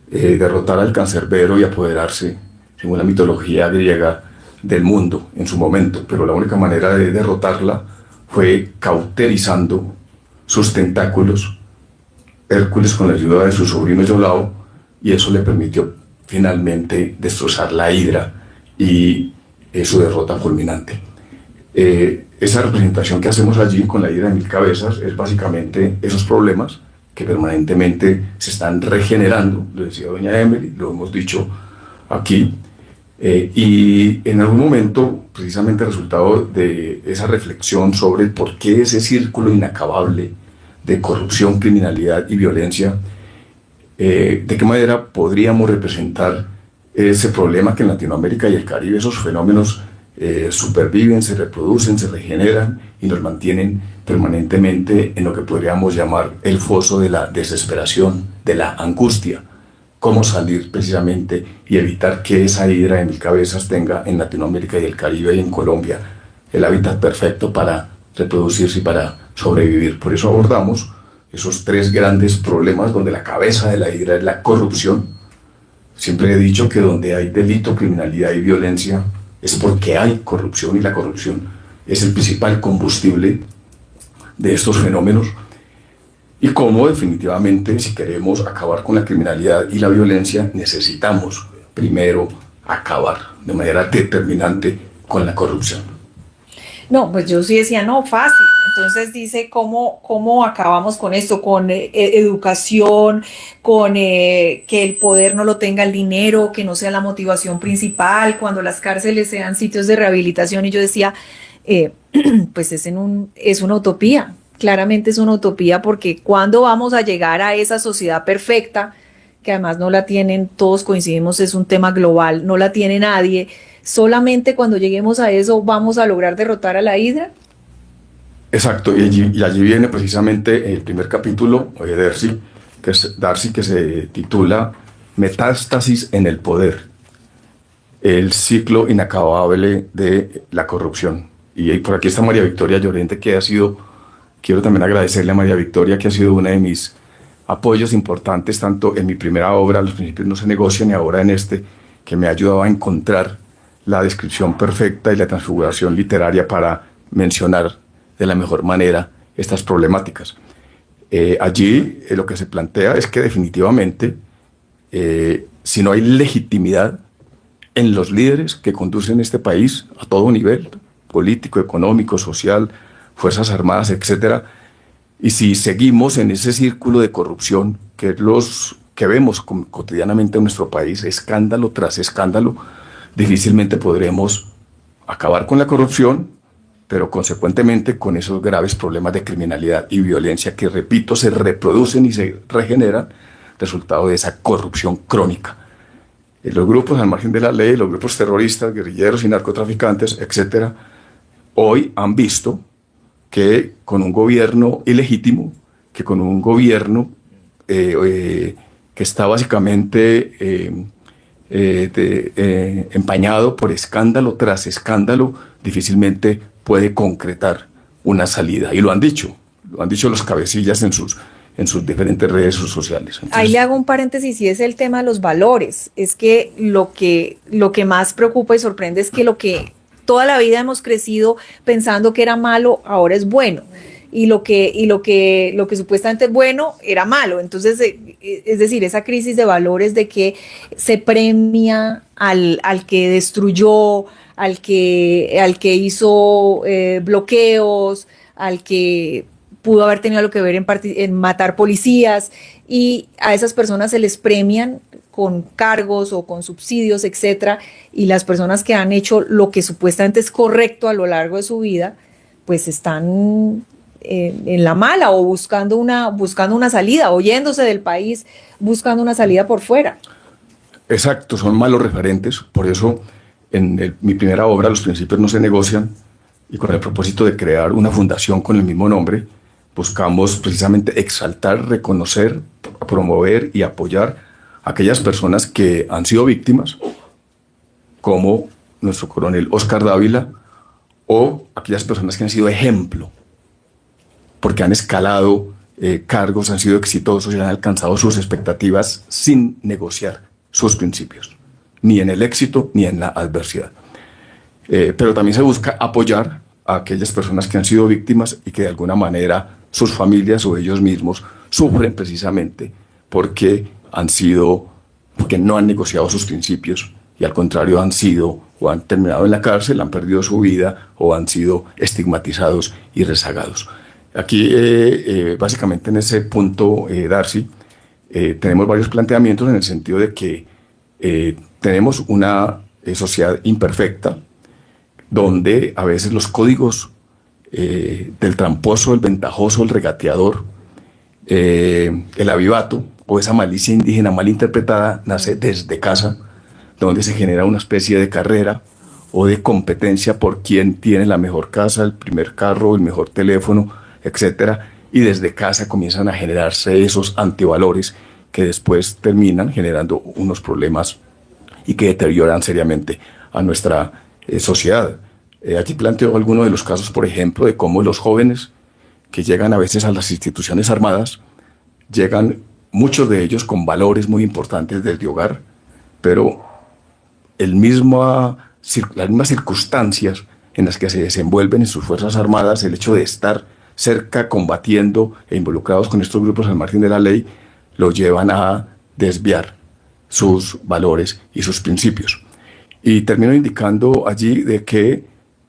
derrotar al cancerbero y apoderarse, según la mitología griega, del mundo en su momento. Pero la única manera de derrotarla fue cauterizando sus tentáculos Hércules con la ayuda de su sobrino Yolao, y eso le permitió finalmente destrozar la Hidra y su derrota culminante. Esa representación que hacemos allí con la Hidra de 1000 cabezas es básicamente esos problemas que permanentemente se están regenerando, lo decía doña Emily, lo hemos dicho aquí, y en algún momento, precisamente resultado de esa reflexión sobre por qué ese círculo inacabable de corrupción, criminalidad y violencia, de qué manera podríamos representar ese problema que en Latinoamérica y el Caribe esos fenómenos superviven, se reproducen, se regeneran y nos mantienen permanentemente en lo que podríamos llamar el foso de la desesperación, de la angustia. Cómo salir precisamente y evitar que esa hidra de 1000 cabezas tenga en Latinoamérica y el Caribe y en Colombia el hábitat perfecto para reproducirse y para sobrevivir. Por eso abordamos esos 3 grandes problemas donde la cabeza de la hidra es la corrupción. Siempre he dicho que donde hay delito, criminalidad y violencia es porque hay corrupción, y la corrupción es el principal combustible de estos fenómenos. Y cómo definitivamente, si queremos acabar con la criminalidad y la violencia, necesitamos primero acabar de manera determinante con la corrupción. No, pues yo sí decía, no, fácil. Entonces dice cómo acabamos con esto, con educación, con que el poder no lo tenga el dinero, que no sea la motivación principal, cuando las cárceles sean sitios de rehabilitación. Y yo decía, pues es una utopía. Claramente es una utopía, porque ¿cuándo vamos a llegar a esa sociedad perfecta? Que además no la tienen, todos coincidimos, es un tema global, no la tiene nadie. Solamente cuando lleguemos a eso vamos a lograr derrotar a la hidra. Exacto, y allí viene precisamente el primer capítulo de Darcy, que se titula Metástasis en el poder, el ciclo inacabable de la corrupción. Y por aquí está María Victoria Llorente, que quiero también agradecerle a María Victoria, que ha sido una de mis apoyos importantes, tanto en mi primera obra, Los principios no se negocian, y ahora en que me ha ayudado a encontrar la descripción perfecta y la transfiguración literaria para mencionar de la mejor manera estas problemáticas. Allí lo que se plantea es que definitivamente, si no hay legitimidad en los líderes que conducen este país a todo nivel, político, económico, social, fuerzas armadas, etcétera, y si seguimos en ese círculo de corrupción que vemos cotidianamente en nuestro país, escándalo tras escándalo, difícilmente podremos acabar con la corrupción, pero consecuentemente con esos graves problemas de criminalidad y violencia que, repito, se reproducen y se regeneran resultado de esa corrupción crónica. Los grupos al margen de la ley, los grupos terroristas, guerrilleros y narcotraficantes, etcétera, hoy han visto que con un gobierno ilegítimo, que con un gobierno que está básicamente empañado por escándalo tras escándalo, difícilmente puede concretar una salida. Y lo han dicho los cabecillas en sus diferentes redes sociales. Entonces, ahí le hago un paréntesis, y es el tema de los valores. Es que lo que más preocupa y sorprende es que lo que toda la vida hemos crecido pensando que era malo, ahora es bueno. Y lo que supuestamente es bueno era malo. Entonces, es decir, esa crisis de valores de que se premia al que destruyó, al que hizo bloqueos, al que pudo haber tenido algo que ver en matar policías, y a esas personas se les premian con cargos o con subsidios, etcétera, y las personas que han hecho lo que supuestamente es correcto a lo largo de su vida, pues están en la mala, o buscando una salida, o yéndose del país, buscando una salida por fuera. Exacto, son malos referentes. Por eso en mi primera obra, Los principios no se negocian, y con el propósito de crear una fundación con el mismo nombre, buscamos precisamente exaltar, reconocer, promover y apoyar a aquellas personas que han sido víctimas, como nuestro coronel Oscar Dávila, o aquellas personas que han sido ejemplo, porque han escalado cargos, han sido exitosos y han alcanzado sus expectativas sin negociar sus principios, ni en el éxito ni en la adversidad. Pero también se busca apoyar a aquellas personas que han sido víctimas y que de alguna manera sus familias o ellos mismos sufren precisamente porque no han negociado sus principios y al contrario han sido o han terminado en la cárcel, han perdido su vida o han sido estigmatizados y rezagados. Aquí, básicamente en ese punto, Darcy, tenemos varios planteamientos en el sentido de que tenemos una sociedad imperfecta donde a veces los códigos del tramposo, el ventajoso, el regateador, el avivato o esa malicia indígena mal interpretada nace desde casa, donde se genera una especie de carrera o de competencia por quién tiene la mejor casa, el primer carro, el mejor teléfono, etcétera, y desde casa comienzan a generarse esos antivalores que después terminan generando unos problemas y que deterioran seriamente a nuestra sociedad. Aquí planteo algunos de los casos, por ejemplo, de cómo los jóvenes que llegan a veces a las instituciones armadas, llegan muchos de ellos con valores muy importantes desde hogar, pero las mismas circunstancias en las que se desenvuelven en sus fuerzas armadas, el hecho de estar cerca, combatiendo e involucrados con estos grupos al margen de la ley, lo llevan a desviar sus valores y sus principios. Y termino indicando allí de que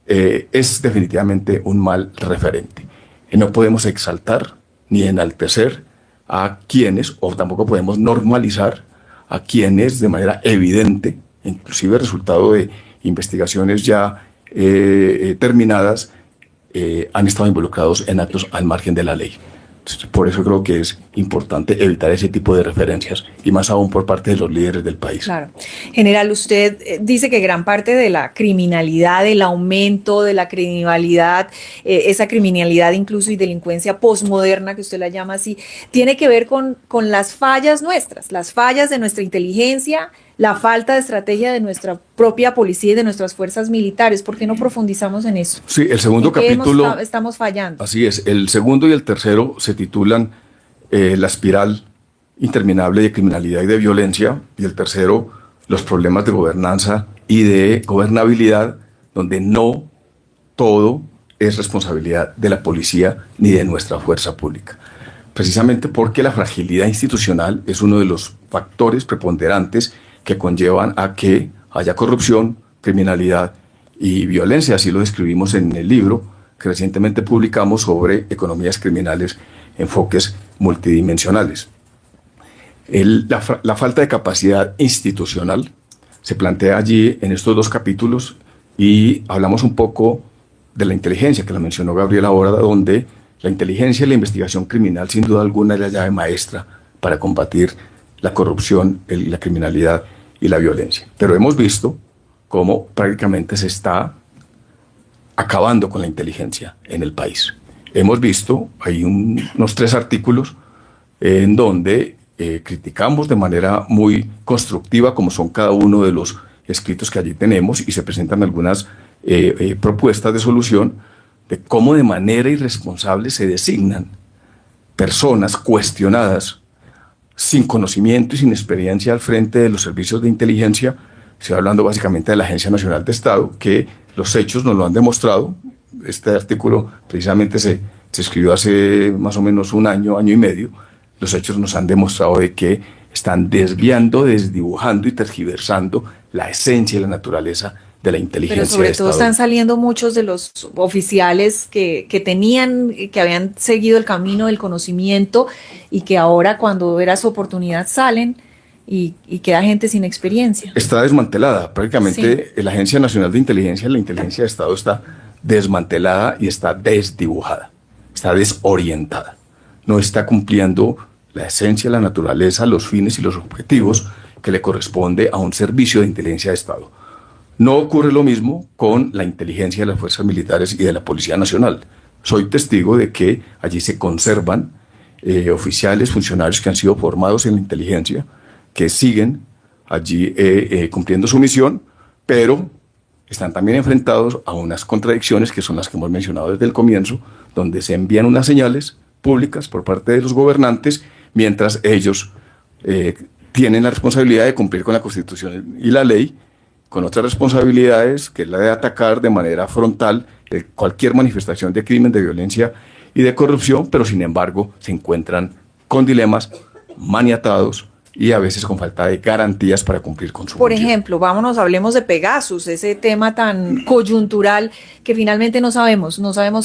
es definitivamente un mal referente. No podemos exaltar ni enaltecer a quienes, o tampoco podemos normalizar a quienes de manera evidente, inclusive resultado de investigaciones ya terminadas, han estado involucrados en actos al margen de la ley. Por eso creo que es importante evitar ese tipo de referencias y más aún por parte de los líderes del país. Claro. General, usted dice que gran parte de la criminalidad, del aumento de la criminalidad, esa criminalidad incluso y delincuencia posmoderna, que usted la llama así, tiene que ver con las fallas nuestras, las fallas de nuestra inteligencia, la falta de estrategia de nuestra propia policía y de nuestras fuerzas militares. ¿Por qué no profundizamos en eso? Sí, el segundo capítulo... estamos fallando. Así es, el segundo y el tercero se titulan La espiral interminable de criminalidad y de violencia, y el tercero, los problemas de gobernanza y de gobernabilidad, donde no todo es responsabilidad de la policía ni de nuestra fuerza pública. Precisamente porque la fragilidad institucional es uno de los factores preponderantes que conllevan a que haya corrupción, criminalidad y violencia. Así lo describimos en el libro que recientemente publicamos sobre economías criminales, enfoques multidimensionales. La falta de capacidad institucional se plantea allí en estos dos capítulos y hablamos un poco de la inteligencia, que la mencionó Gabriel ahora, donde la inteligencia y la investigación criminal sin duda alguna es la llave maestra para combatir la corrupción, la criminalidad y la violencia. Pero hemos visto cómo prácticamente se está acabando con la inteligencia en el país. Hemos visto, hay unos 3 artículos en donde criticamos de manera muy constructiva, como son cada uno de los escritos que allí tenemos, y se presentan algunas propuestas de solución de cómo de manera irresponsable se designan personas cuestionadas sin conocimiento y sin experiencia al frente de los servicios de inteligencia. Estoy hablando básicamente de la Agencia Nacional de Estado, que los hechos nos lo han demostrado. Este artículo precisamente se escribió hace más o menos un año, año y medio. Los hechos nos han demostrado de que están desviando, desdibujando y tergiversando la esencia y la naturaleza de la inteligencia. Pero sobre todo están saliendo muchos de los oficiales que habían seguido el camino del conocimiento y que ahora cuando era su oportunidad salen y queda gente sin experiencia. Está desmantelada. Prácticamente sí. La Agencia Nacional de Inteligencia, la inteligencia de Estado está desmantelada y está desdibujada, está desorientada. No está cumpliendo la esencia, la naturaleza, los fines y los objetivos que le corresponde a un servicio de inteligencia de Estado. No ocurre lo mismo con la inteligencia de las fuerzas militares y de la Policía Nacional. Soy testigo de que allí se conservan oficiales, funcionarios que han sido formados en la inteligencia, que siguen allí cumpliendo su misión, pero están también enfrentados a unas contradicciones que son las que hemos mencionado desde el comienzo, donde se envían unas señales públicas por parte de los gobernantes, mientras ellos tienen la responsabilidad de cumplir con la Constitución y la ley, con otras responsabilidades, que es la de atacar de manera frontal cualquier manifestación de crimen, de violencia y de corrupción, pero sin embargo se encuentran con dilemas, maniatados y a veces con falta de garantías para cumplir con su Por función. ejemplo, hablemos de Pegasus, ese tema tan coyuntural que finalmente no sabemos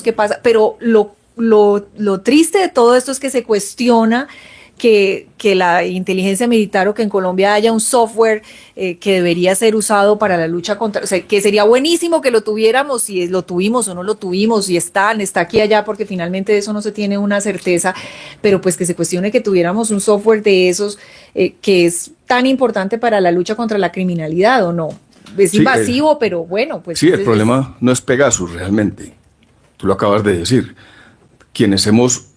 qué pasa, pero lo triste de todo esto es que se cuestiona que la inteligencia militar o que en Colombia haya un software que debería ser usado para la lucha contra, o sea, que sería buenísimo que lo tuviéramos, si lo tuvimos o no lo tuvimos, si está aquí allá, porque finalmente de eso no se tiene una certeza, pero pues que se cuestione que tuviéramos un software de esos que es tan importante para la lucha contra la criminalidad, ¿o no? Es invasivo, pero bueno, pues... Sí, el problema no es Pegasus realmente, tú lo acabas de decir. Quienes hemos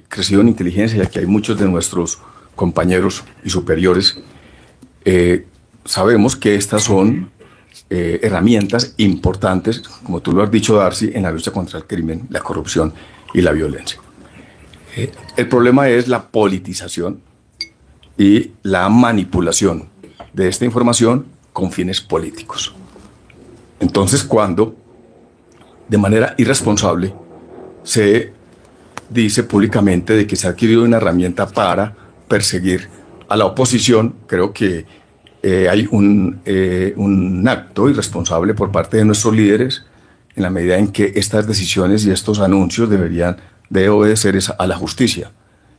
crecido en inteligencia, y aquí hay muchos de nuestros compañeros y superiores, sabemos que estas son herramientas importantes, como tú lo has dicho, Darcy, en la lucha contra el crimen, la corrupción y la violencia. El problema es la politización y la manipulación de esta información con fines políticos. Entonces, cuando de manera irresponsable se dice públicamente de que se ha adquirido una herramienta para perseguir a la oposición, creo que hay un acto irresponsable por parte de nuestros líderes en la medida en que estas decisiones y estos anuncios deberían de obedecer a la justicia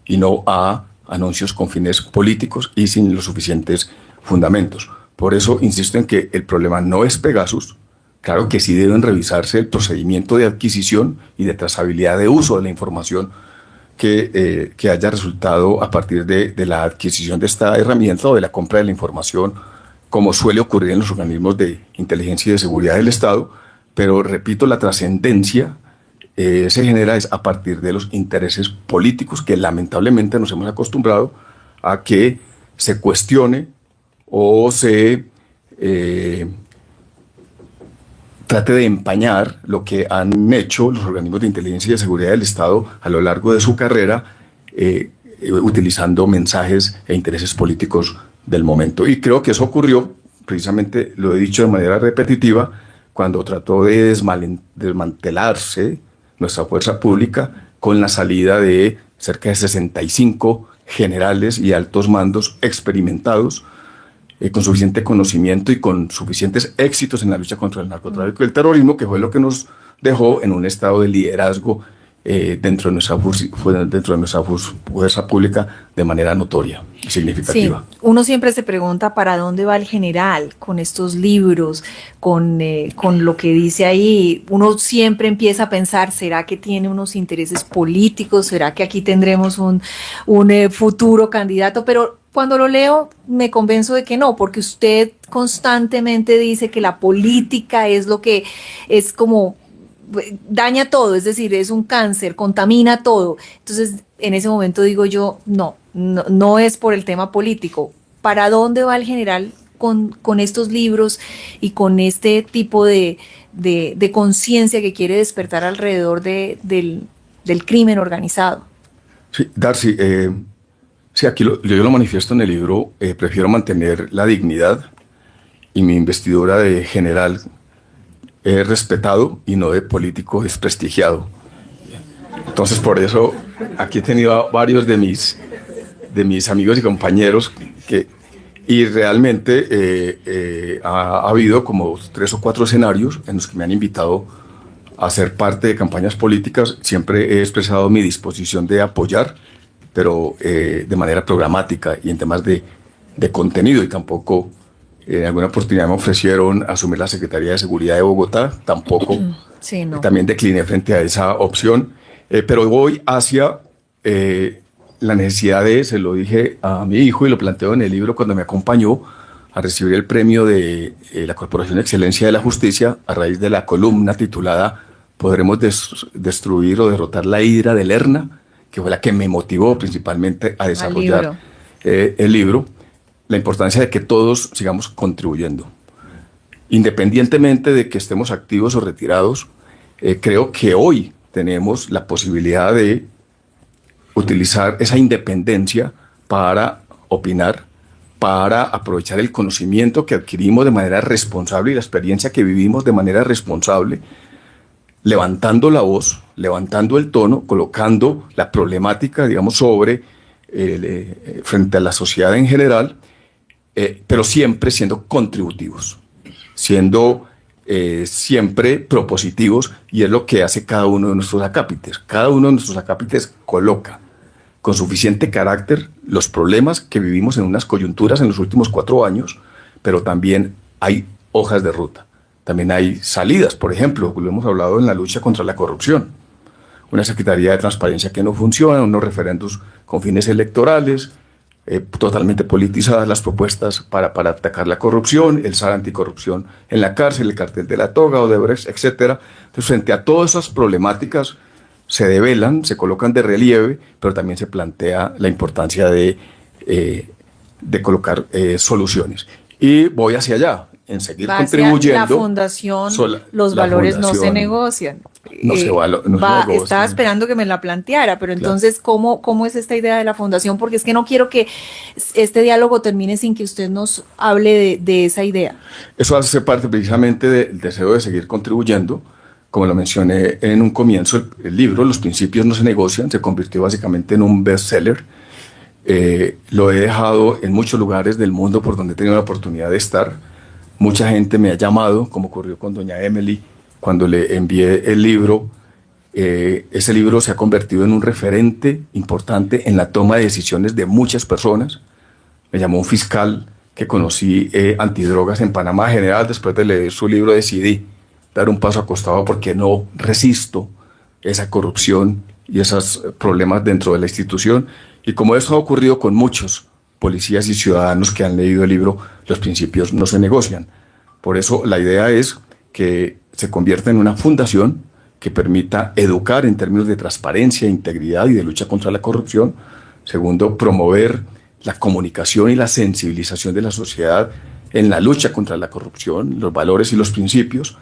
y no a anuncios con fines políticos y sin los suficientes fundamentos. Por eso insisto en que el problema no es Pegasus. Claro que sí deben revisarse el procedimiento de adquisición y de trazabilidad de uso de la información que haya resultado a partir de la adquisición de esta herramienta o de la compra de la información, como suele ocurrir en los organismos de inteligencia y de seguridad del Estado. Pero repito, la trascendencia se genera es a partir de los intereses políticos que lamentablemente nos hemos acostumbrado a que se cuestione o se trate de empañar lo que han hecho los organismos de inteligencia y de seguridad del Estado a lo largo de su carrera, utilizando mensajes e intereses políticos del momento. Y creo que eso ocurrió, precisamente lo he dicho de manera repetitiva, cuando trató de desmantelarse nuestra fuerza pública con la salida de cerca de 65 generales y altos mandos experimentados, con suficiente conocimiento y con suficientes éxitos en la lucha contra el narcotráfico y el terrorismo, que fue lo que nos dejó en un estado de liderazgo dentro de nuestra fuerza pública de manera notoria y significativa. Sí, uno siempre se pregunta para dónde va el general con estos libros, con lo que dice ahí. Uno siempre empieza a pensar, ¿será que tiene unos intereses políticos? ¿Será que aquí tendremos un futuro candidato? Pero cuando lo leo me convenzo de que no, porque usted constantemente dice que la política es lo que es como daña todo, es decir, es un cáncer, contamina todo. Entonces, en ese momento digo yo, no es por el tema político. ¿Para dónde va el general con estos libros y con este tipo de conciencia que quiere despertar alrededor del crimen organizado? Sí, Darcy, sí, aquí yo lo manifiesto en el libro. Prefiero mantener la dignidad y mi investidura de general respetado y no de político desprestigiado. Entonces, por eso aquí he tenido a varios de mis amigos y compañeros y realmente ha habido como 3 o 4 escenarios en los que me han invitado a ser parte de campañas políticas. Siempre he expresado mi disposición de apoyar, pero de manera programática y en temas de contenido, y tampoco en alguna oportunidad me ofrecieron asumir la Secretaría de Seguridad de Bogotá, tampoco, sí, no. También decliné frente a esa opción, pero voy hacia la necesidad se lo dije a mi hijo y lo planteo en el libro cuando me acompañó a recibir el premio de la Corporación de Excelencia de la Justicia a raíz de la columna titulada ¿Podremos destruir o derrotar la hidra de Lerna?, que fue la que me motivó principalmente a desarrollar el libro. La importancia de que todos sigamos contribuyendo. Independientemente de que estemos activos o retirados, creo que hoy tenemos la posibilidad de utilizar esa independencia para opinar, para aprovechar el conocimiento que adquirimos de manera responsable y la experiencia que vivimos de manera responsable, levantando la voz, levantando el tono, colocando la problemática, digamos, sobre frente a la sociedad en general, pero siempre siendo contributivos, siendo siempre propositivos, y es lo que hace cada uno de nuestros acápites. Cada uno de nuestros acápites coloca con suficiente carácter los problemas que vivimos en unas coyunturas en los últimos 4 años, pero también hay hojas de ruta, también hay salidas. Por ejemplo, lo hemos hablado en la lucha contra la corrupción, una Secretaría de Transparencia que no funciona, unos referendos con fines electorales, totalmente politizadas las propuestas para atacar la corrupción, el SAR anticorrupción en la cárcel, el cartel de la toga, Odebrecht, etc. Entonces, frente a todas esas problemáticas, se develan, se colocan de relieve, pero también se plantea la importancia de colocar soluciones. Y voy hacia allá, en seguir contribuyendo. La fundación, los valores no se negocian. No se negocian. Estaba esperando que me la planteara, pero entonces, ¿cómo es esta idea de la fundación? Porque es que no quiero que este diálogo termine sin que usted nos hable de esa idea. Eso hace parte precisamente del deseo de seguir contribuyendo. Como lo mencioné en un comienzo, el libro Los principios no se negocian se convirtió básicamente en un bestseller. Lo he dejado en muchos lugares del mundo por donde he tenido la oportunidad de estar. Mucha gente me ha llamado, como ocurrió con doña Emily, cuando le envié el libro. Ese libro se ha convertido en un referente importante en la toma de decisiones de muchas personas. Me llamó un fiscal que conocí antidrogas en Panamá General. Después de leer su libro decidí dar un paso acostado porque no resisto esa corrupción y esos problemas dentro de la institución. Y como eso ha ocurrido con muchos policías y ciudadanos que han leído el libro, los principios no se negocian. Por eso la idea es que se convierta en una fundación que permita educar en términos de transparencia, integridad y de lucha contra la corrupción. Segundo, promover la comunicación y la sensibilización de la sociedad en la lucha contra la corrupción, los valores y los principios.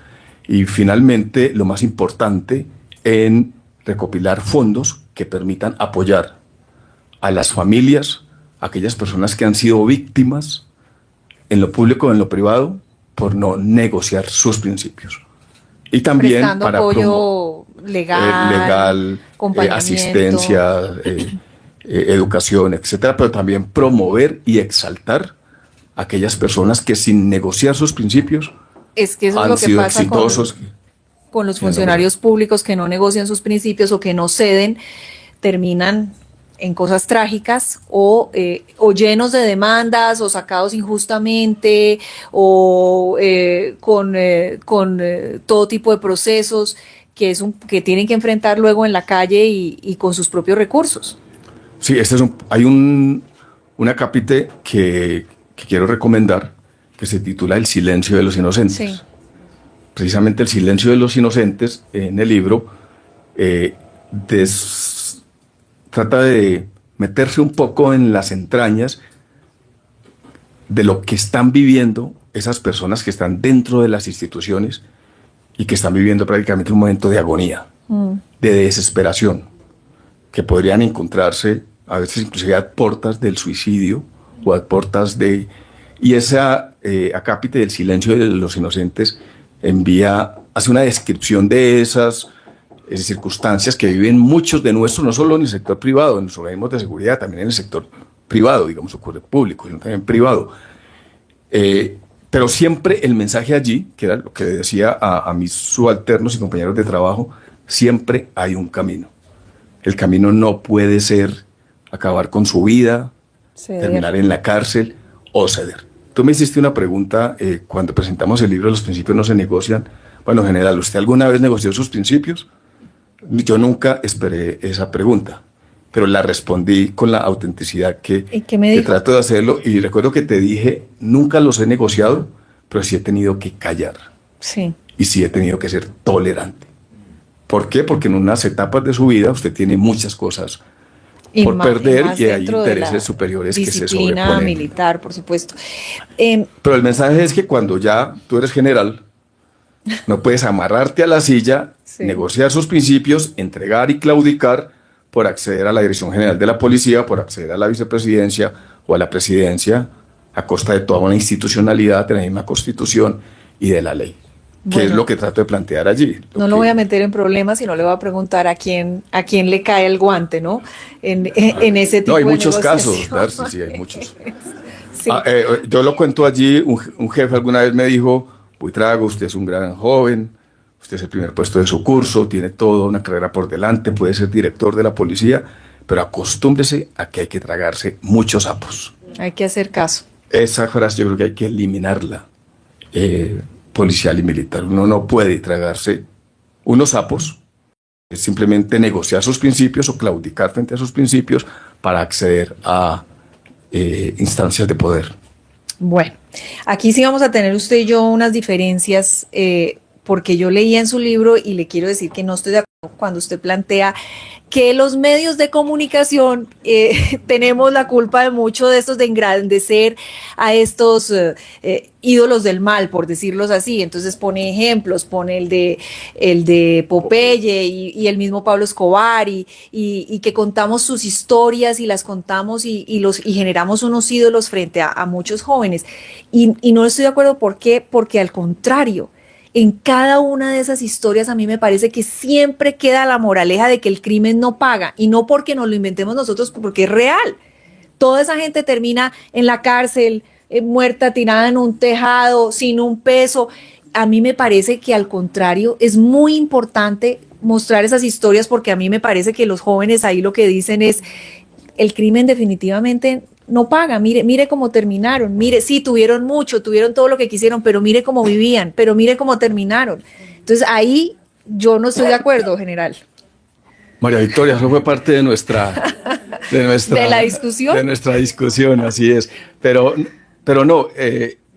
Y finalmente, lo más importante, en recopilar fondos que permitan apoyar a las familias, a aquellas personas que han sido víctimas en lo público o en lo privado por no negociar sus principios. Y también prestando para apoyo legal, asistencia, educación, etcétera, pero también promover y exaltar a aquellas personas que sin negociar sus principios es que eso es han lo que sido pasa exitosos. con los funcionarios públicos que no negocian sus principios o que no ceden, terminan en cosas trágicas o llenos de demandas o sacados injustamente o con todo tipo de procesos que tienen que enfrentar luego en la calle y con sus propios recursos. Sí, hay un acápite que quiero recomendar que se titula El silencio de los inocentes. Sí. Precisamente el silencio de los inocentes en el libro trata de meterse un poco en las entrañas de lo que están viviendo esas personas que están dentro de las instituciones y que están viviendo prácticamente un momento de agonía, de desesperación, que podrían encontrarse a veces inclusive a puertas del suicidio o a puertas de... Y esa acápite del silencio de los inocentes hace una descripción de esas circunstancias que viven muchos de nuestros, no solo en el sector privado, en los organismos de seguridad, también en el sector privado, digamos, ocurre público, sino también privado. Pero siempre el mensaje allí, que era lo que decía a mis subalternos y compañeros de trabajo, siempre hay un camino. El camino no puede ser acabar con su vida, terminar en la cárcel o ceder. Tú me hiciste una pregunta cuando presentamos el libro Los principios no se negocian. Bueno, general, ¿usted alguna vez negoció sus principios? Yo nunca esperé esa pregunta, pero la respondí con la autenticidad que trato de hacerlo. Y recuerdo que te dije, nunca los he negociado, pero sí he tenido que callar. Sí. Y sí he tenido que ser tolerante. ¿Por qué? Porque en unas etapas de su vida usted tiene muchas cosas por perder y hay intereses superiores que se sobreponen. Disciplina militar, por supuesto. Pero el mensaje es que cuando ya tú eres general, no puedes amarrarte a la silla, negociar sus principios, entregar y claudicar por acceder a la Dirección General de la Policía, por acceder a la vicepresidencia o a la presidencia, a costa de toda una institucionalidad, de la misma Constitución y de la ley. que es Bueno. lo que trato de plantear allí. No lo voy a meter en problemas, sino le voy a preguntar a quién le cae el guante, ¿no? En ese tipo No, hay de muchos casos, negociación. Darcy, sí, hay muchos. Sí. Yo lo cuento allí, un jefe alguna vez me dijo, Buitrago, usted es un gran joven, usted es el primer puesto de su curso, tiene toda una carrera por delante, puede ser director de la policía, pero acostúmbrese a que hay que tragarse muchos sapos. Hay que hacer caso. Esa frase yo creo que hay que eliminarla, policial y militar. Uno no puede tragarse unos sapos, es simplemente negociar sus principios o claudicar frente a sus principios para acceder a instancias de poder. Bueno, aquí sí vamos a tener usted y yo unas diferencias, porque yo leía en su libro y le quiero decir que no estoy de acuerdo cuando usted plantea que los medios de comunicación tenemos la culpa de mucho de estos, de engrandecer a estos ídolos del mal, por decirlos así. Entonces pone ejemplos, pone el de Popeye y el mismo Pablo Escobar y que contamos sus historias y las contamos y generamos unos ídolos frente a muchos jóvenes. Y no estoy de acuerdo, ¿por qué? Porque al contrario, en cada una de esas historias a mí me parece que siempre queda la moraleja de que el crimen no paga, y no porque nos lo inventemos nosotros, porque es real. Toda esa gente termina en la cárcel, muerta, tirada en un tejado, sin un peso. A mí me parece que al contrario es muy importante mostrar esas historias, porque a mí me parece que los jóvenes ahí lo que dicen es: el crimen definitivamente no paga, mire cómo terminaron, mire, sí, tuvieron mucho, tuvieron todo lo que quisieron, pero mire cómo vivían, pero mire cómo terminaron. Entonces ahí yo no estoy de acuerdo, general. María Victoria, eso fue parte de nuestra ¿De la discusión? De nuestra discusión, así es. Pero no,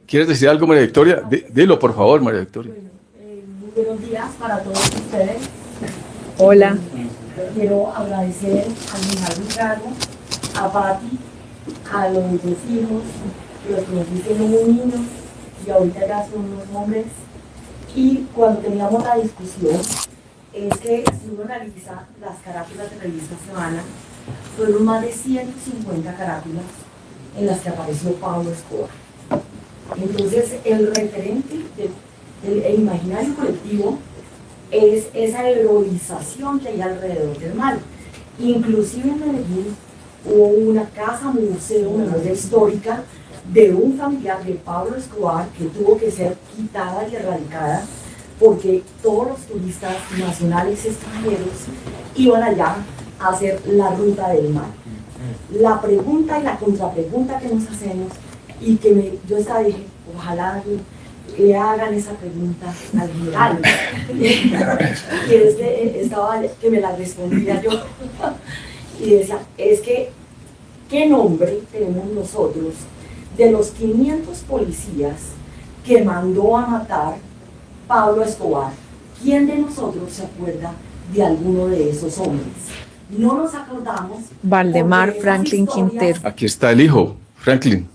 ¿quieres decir algo, María Victoria? Dilo, por favor, María Victoria. Muy buenos días para todos ustedes. Hola. Quiero agradecer al general Buitrago, a Patti, a los dos hijos, los que nos dicen unos niños y ahorita ya son unos hombres. Y cuando teníamos la discusión, es que si uno analiza las carátulas de Revista Semana, fueron más de 150 carátulas en las que apareció Pablo Escobar. Entonces, el referente del imaginario colectivo es esa heroización que hay alrededor del mal. Inclusive en Medellín hubo una casa museo, una casa histórica de un familiar de Pablo Escobar que tuvo que ser quitada y erradicada porque todos los turistas nacionales y extranjeros iban allá a hacer la ruta del mal. La pregunta y la contrapregunta que nos hacemos, y que yo estaba dije, ojalá le hagan esa pregunta al general. Y es que estaba que me la respondía yo. Y decía, es que, ¿qué nombre tenemos nosotros de los 500 policías que mandó a matar Pablo Escobar? ¿Quién de nosotros se acuerda de alguno de esos hombres? No nos acordamos. Valdemar Franklin Quintero. Aquí está el hijo, Franklin.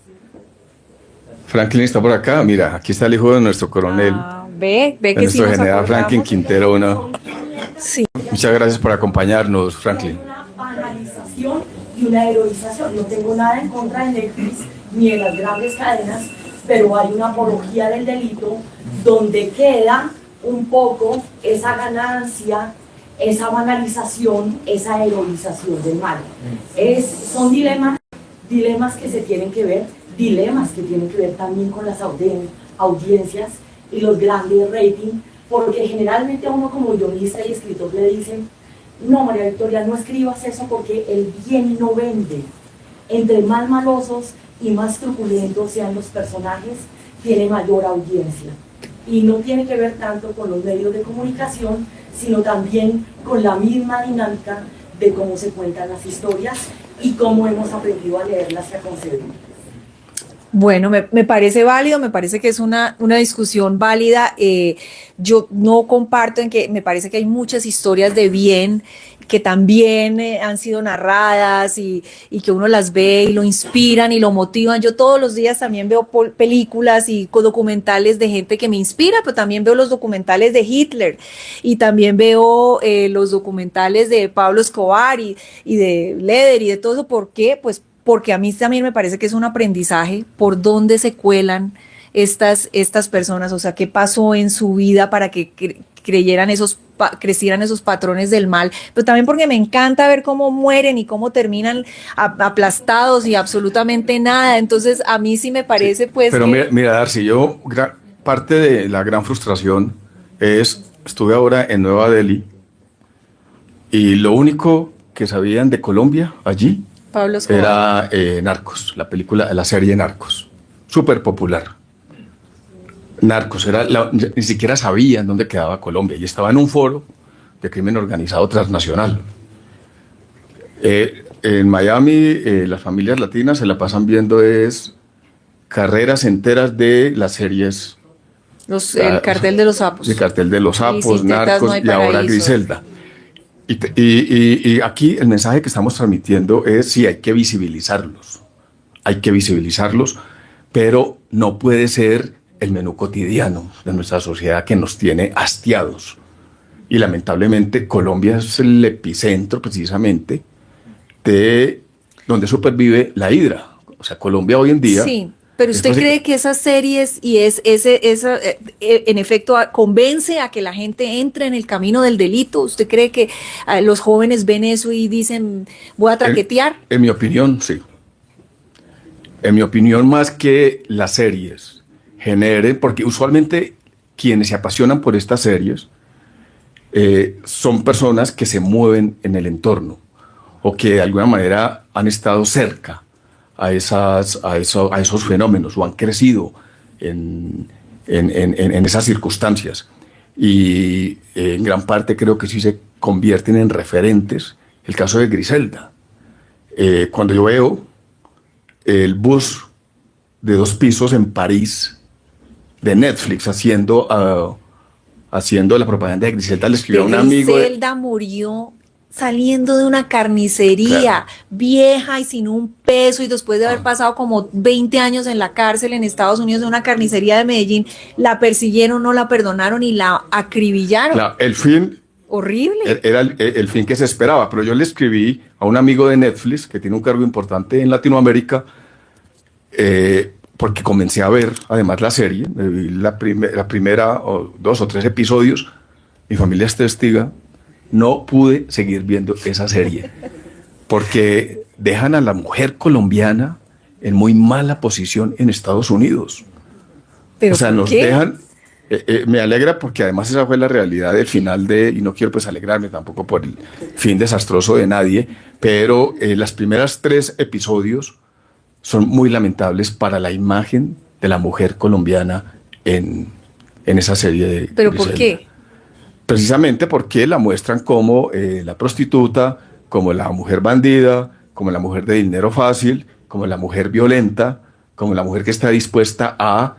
Franklin está por acá, mira, aquí está el hijo de nuestro coronel, Ve de que sí nuestro nos general acordamos. Franklin Quintero. Sí. Muchas gracias por acompañarnos, Franklin. Una banalización y una heroización. No tengo nada en contra de Netflix ni de las grandes cadenas, pero hay una apología del delito donde queda un poco esa ganancia, esa banalización, esa heroización del mal. Son dilemas que se tienen que ver, dilemas que tienen que ver también con las audiencias y los grandes ratings, porque generalmente a uno como guionista y escritor le dicen: no, María Victoria, no escribas eso porque el bien no vende. Entre más malosos y más truculentos sean los personajes, tiene mayor audiencia. Y no tiene que ver tanto con los medios de comunicación, sino también con la misma dinámica de cómo se cuentan las historias y cómo hemos aprendido a leerlas y a concebirlas. Bueno, me parece válido, me parece que es una discusión válida. Yo no comparto en que me parece que hay muchas historias de bien que también han sido narradas y que uno las ve y lo inspiran y lo motivan. Yo todos los días también veo películas y documentales de gente que me inspira, pero también veo los documentales de Hitler y también veo los documentales de Pablo Escobar y de Leder y de todo eso. ¿Por qué? Pues porque a mí también me parece que es un aprendizaje por dónde se cuelan estas personas? O sea, ¿qué pasó en su vida para que crecieran esos patrones del mal? Pero también porque me encanta ver cómo mueren y cómo terminan aplastados y absolutamente nada. Entonces, a mí sí me parece, pues... Pero mira, Darcy, parte de la gran frustración estuve ahora en Nueva Delhi y lo único que sabían de Colombia allí Pablo Escobar. era Narcos, la serie Narcos, súper popular. Narcos, ni siquiera sabían dónde quedaba Colombia y estaba en un foro de crimen organizado transnacional. En Miami, las familias latinas se la pasan viendo carreras enteras de las series. El cartel de los sapos. El cartel de los sapos, Sí, Narcos no y ahora Griselda. Y aquí el mensaje que estamos transmitiendo es: sí, hay que visibilizarlos, pero no puede ser el menú cotidiano de nuestra sociedad que nos tiene hastiados. Y lamentablemente Colombia es el epicentro precisamente de donde supervive la hidra. O sea, Colombia hoy en día... Sí, pero ¿usted cree que esas series y en efecto convence a que la gente entre en el camino del delito? ¿Usted cree que los jóvenes ven eso y dicen, voy a traquetear? En mi opinión, sí. En mi opinión, más que las series generen, porque usualmente quienes se apasionan por estas series son personas que se mueven en el entorno o que de alguna manera han estado cerca a esos fenómenos o han crecido en esas circunstancias. Y en gran parte creo que sí se convierten en referentes. El caso de Griselda. Cuando yo veo el bus de 2 pisos en París de Netflix haciendo la propaganda de Griselda, le escribió a un amigo. Griselda murió saliendo de una carnicería, claro, vieja y sin un peso, y después de haber pasado como 20 años en la cárcel en Estados Unidos, en una carnicería de Medellín, la persiguieron, no la perdonaron y la acribillaron. Claro, el fin... Horrible. Era el fin que se esperaba, pero yo le escribí a un amigo de Netflix que tiene un cargo importante en Latinoamérica, porque comencé a ver además la serie, me vi la primera 2 o 3 episodios, mi familia es testiga, no pude seguir viendo esa serie, porque dejan a la mujer colombiana en muy mala posición en Estados Unidos. ¿Pero o sea, nos qué? dejan... me alegra porque además esa fue la realidad del final y no quiero pues alegrarme tampoco por el fin desastroso de nadie, pero las primeras 3 episodios son muy lamentables para la imagen de la mujer colombiana en esa serie de ¿Pero Griselda. por qué? Precisamente porque la muestran como la prostituta, como la mujer bandida, como la mujer de dinero fácil, como la mujer violenta, como la mujer que está dispuesta a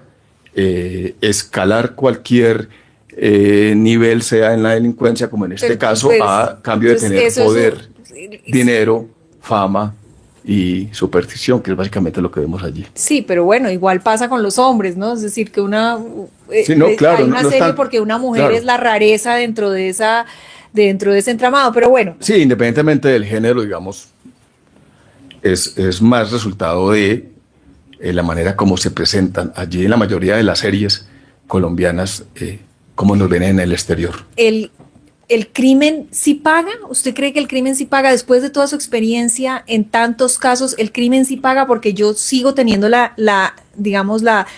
escalar cualquier nivel, sea en la delincuencia, como en este caso, a cambio de tener poder, dinero, fama y superstición, que es básicamente lo que vemos allí. Sí, pero bueno, igual pasa con los hombres, ¿no? Es decir, que sí, no, claro, hay una serie están, porque una mujer claro, es la rareza dentro de ese entramado, pero bueno. Sí, independientemente del género, digamos, es más resultado de la manera como se presentan allí en la mayoría de las series colombianas, como nos ven en el exterior. ¿El crimen sí paga? ¿Usted cree que el crimen sí paga? Después de toda su experiencia en tantos casos, ¿el crimen sí paga? Porque yo sigo teniendo la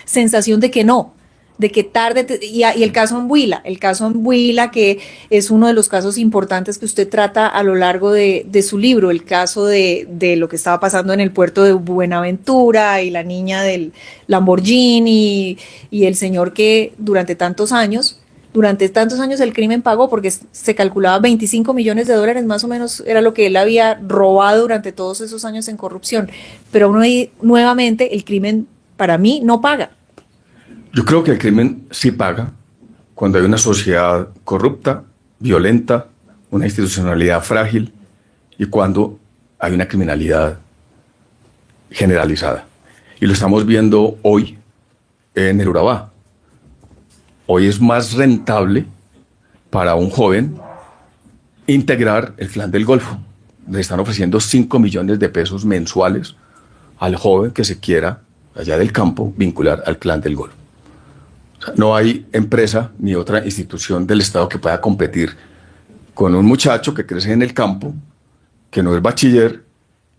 sensación de que no, de que tarde, y el caso Anguila, que es uno de los casos importantes que usted trata a lo largo de su libro, el caso de lo que estaba pasando en el puerto de Buenaventura y la niña del Lamborghini y el señor que durante tantos años el crimen pagó, porque se calculaba $25 millones más o menos era lo que él había robado durante todos esos años en corrupción. Pero nuevamente el crimen para mí no paga. Yo creo que el crimen sí paga cuando hay una sociedad corrupta, violenta, una institucionalidad frágil y cuando hay una criminalidad generalizada. Y lo estamos viendo hoy en el Urabá. Hoy es más rentable para un joven integrar el Clan del Golfo. Le están ofreciendo $5 millones mensuales al joven que se quiera, allá del campo, vincular al Clan del Golfo. O sea, no hay empresa ni otra institución del Estado que pueda competir con un muchacho que crece en el campo, que no es bachiller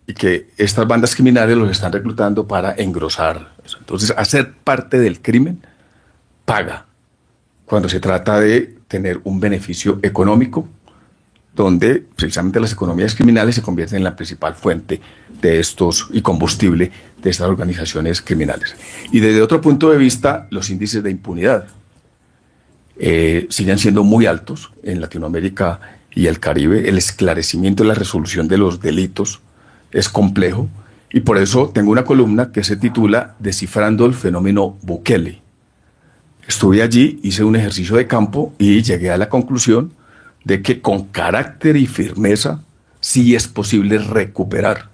y que estas bandas criminales los están reclutando para engrosar eso. Entonces, hacer parte del crimen paga cuando se trata de tener un beneficio económico, donde precisamente las economías criminales se convierten en la principal fuente de estos y combustible de estas organizaciones criminales. Y desde otro punto de vista, los índices de impunidad siguen siendo muy altos en Latinoamérica y el Caribe. El esclarecimiento y la resolución de los delitos es complejo, y por eso tengo una columna que se titula Descifrando el fenómeno Bukele. Estuve allí, hice un ejercicio de campo y llegué a la conclusión de que con carácter y firmeza sí es posible recuperar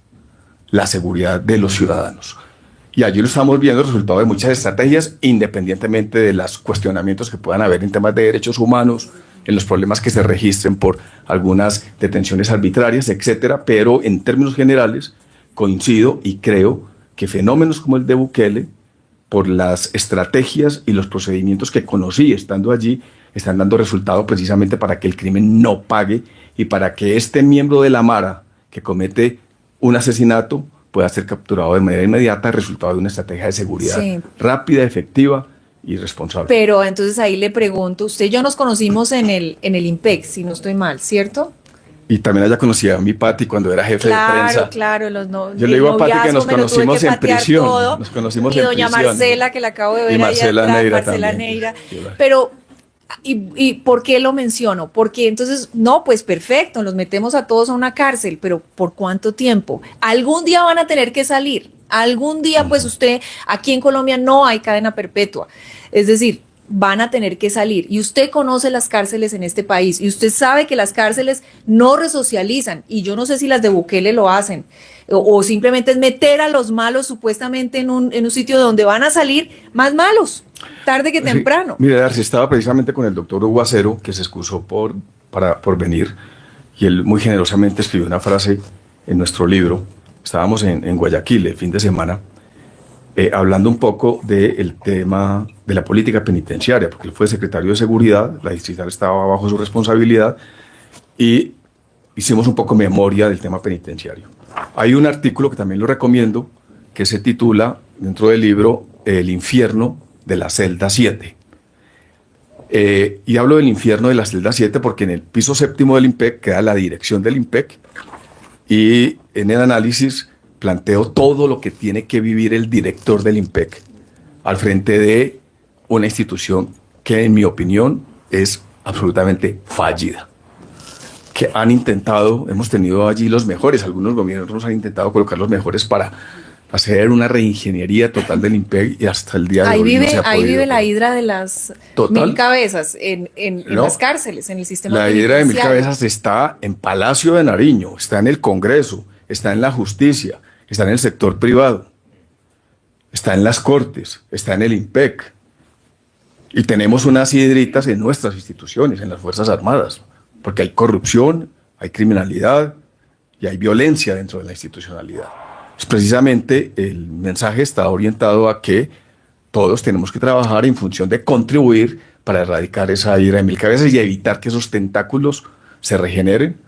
la seguridad de los ciudadanos. Y allí lo estamos viendo, el resultado de muchas estrategias, independientemente de los cuestionamientos que puedan haber en temas de derechos humanos, en los problemas que se registren por algunas detenciones arbitrarias, etcétera. Pero en términos generales coincido y creo que fenómenos como el de Bukele, por las estrategias y los procedimientos que conocí estando allí, están dando resultado precisamente para que el crimen no pague y para que este miembro de la Mara que comete un asesinato pueda ser capturado de manera inmediata, resultado de una estrategia de seguridad rápida, efectiva y responsable. Pero entonces ahí le pregunto, usted y yo nos conocimos en el IMPEC, si no estoy mal, ¿cierto? Y también allá conocí a mi Pati cuando era jefe de prensa. Claro, yo le digo a Pati que nos conocimos en prisión. Nos conocimos y en doña prisión. Marcela, que la acabo de ver y Marcela ahí atrás, Neira Marcela también. Neira. Pero, ¿y por qué lo menciono? Porque entonces, no, pues perfecto, los metemos a todos a una cárcel, pero ¿por cuánto tiempo? Algún día van a tener que salir. Algún día, pues usted, aquí en Colombia no hay cadena perpetua. Es decir, van a tener que salir. Y usted conoce las cárceles en este país y usted sabe que las cárceles no resocializan, y yo no sé si las de Bukele lo hacen o simplemente es meter a los malos supuestamente en un sitio donde van a salir más malos, tarde que temprano. Mire, Darcy, estaba precisamente con el doctor Hugo Acero, que se excusó por venir, y él muy generosamente escribió una frase en nuestro libro. Estábamos en Guayaquil el fin de semana, hablando un poco del tema de la política penitenciaria, porque él fue secretario de Seguridad, la distrital estaba bajo su responsabilidad, y hicimos un poco memoria del tema penitenciario. Hay un artículo que también lo recomiendo, que se titula, dentro del libro, El infierno de la celda 7. Y hablo del infierno de la celda 7 porque en el piso séptimo del IMPEC queda la dirección del IMPEC, y en el análisis planteo todo lo que tiene que vivir el director del IMPEC al frente de una institución que, en mi opinión, es absolutamente fallida. Que han intentado, hemos tenido allí los mejores, algunos gobiernos han intentado colocar los mejores para hacer una reingeniería total del IMPEC, y hasta el día de hoy no se ha podido. Ahí vive la hidra de las 1000 cabezas en las cárceles, en el sistema penitenciario. La hidra de 1000 cabezas está en Palacio de Nariño, está en el Congreso, está en la justicia, está en el sector privado, está en las cortes, está en el IMPEC. Y tenemos unas hidritas en nuestras instituciones, en las Fuerzas Armadas, porque hay corrupción, hay criminalidad y hay violencia dentro de la institucionalidad. Pues precisamente el mensaje está orientado a que todos tenemos que trabajar en función de contribuir para erradicar esa hidra de 1000 cabezas y evitar que esos tentáculos se regeneren.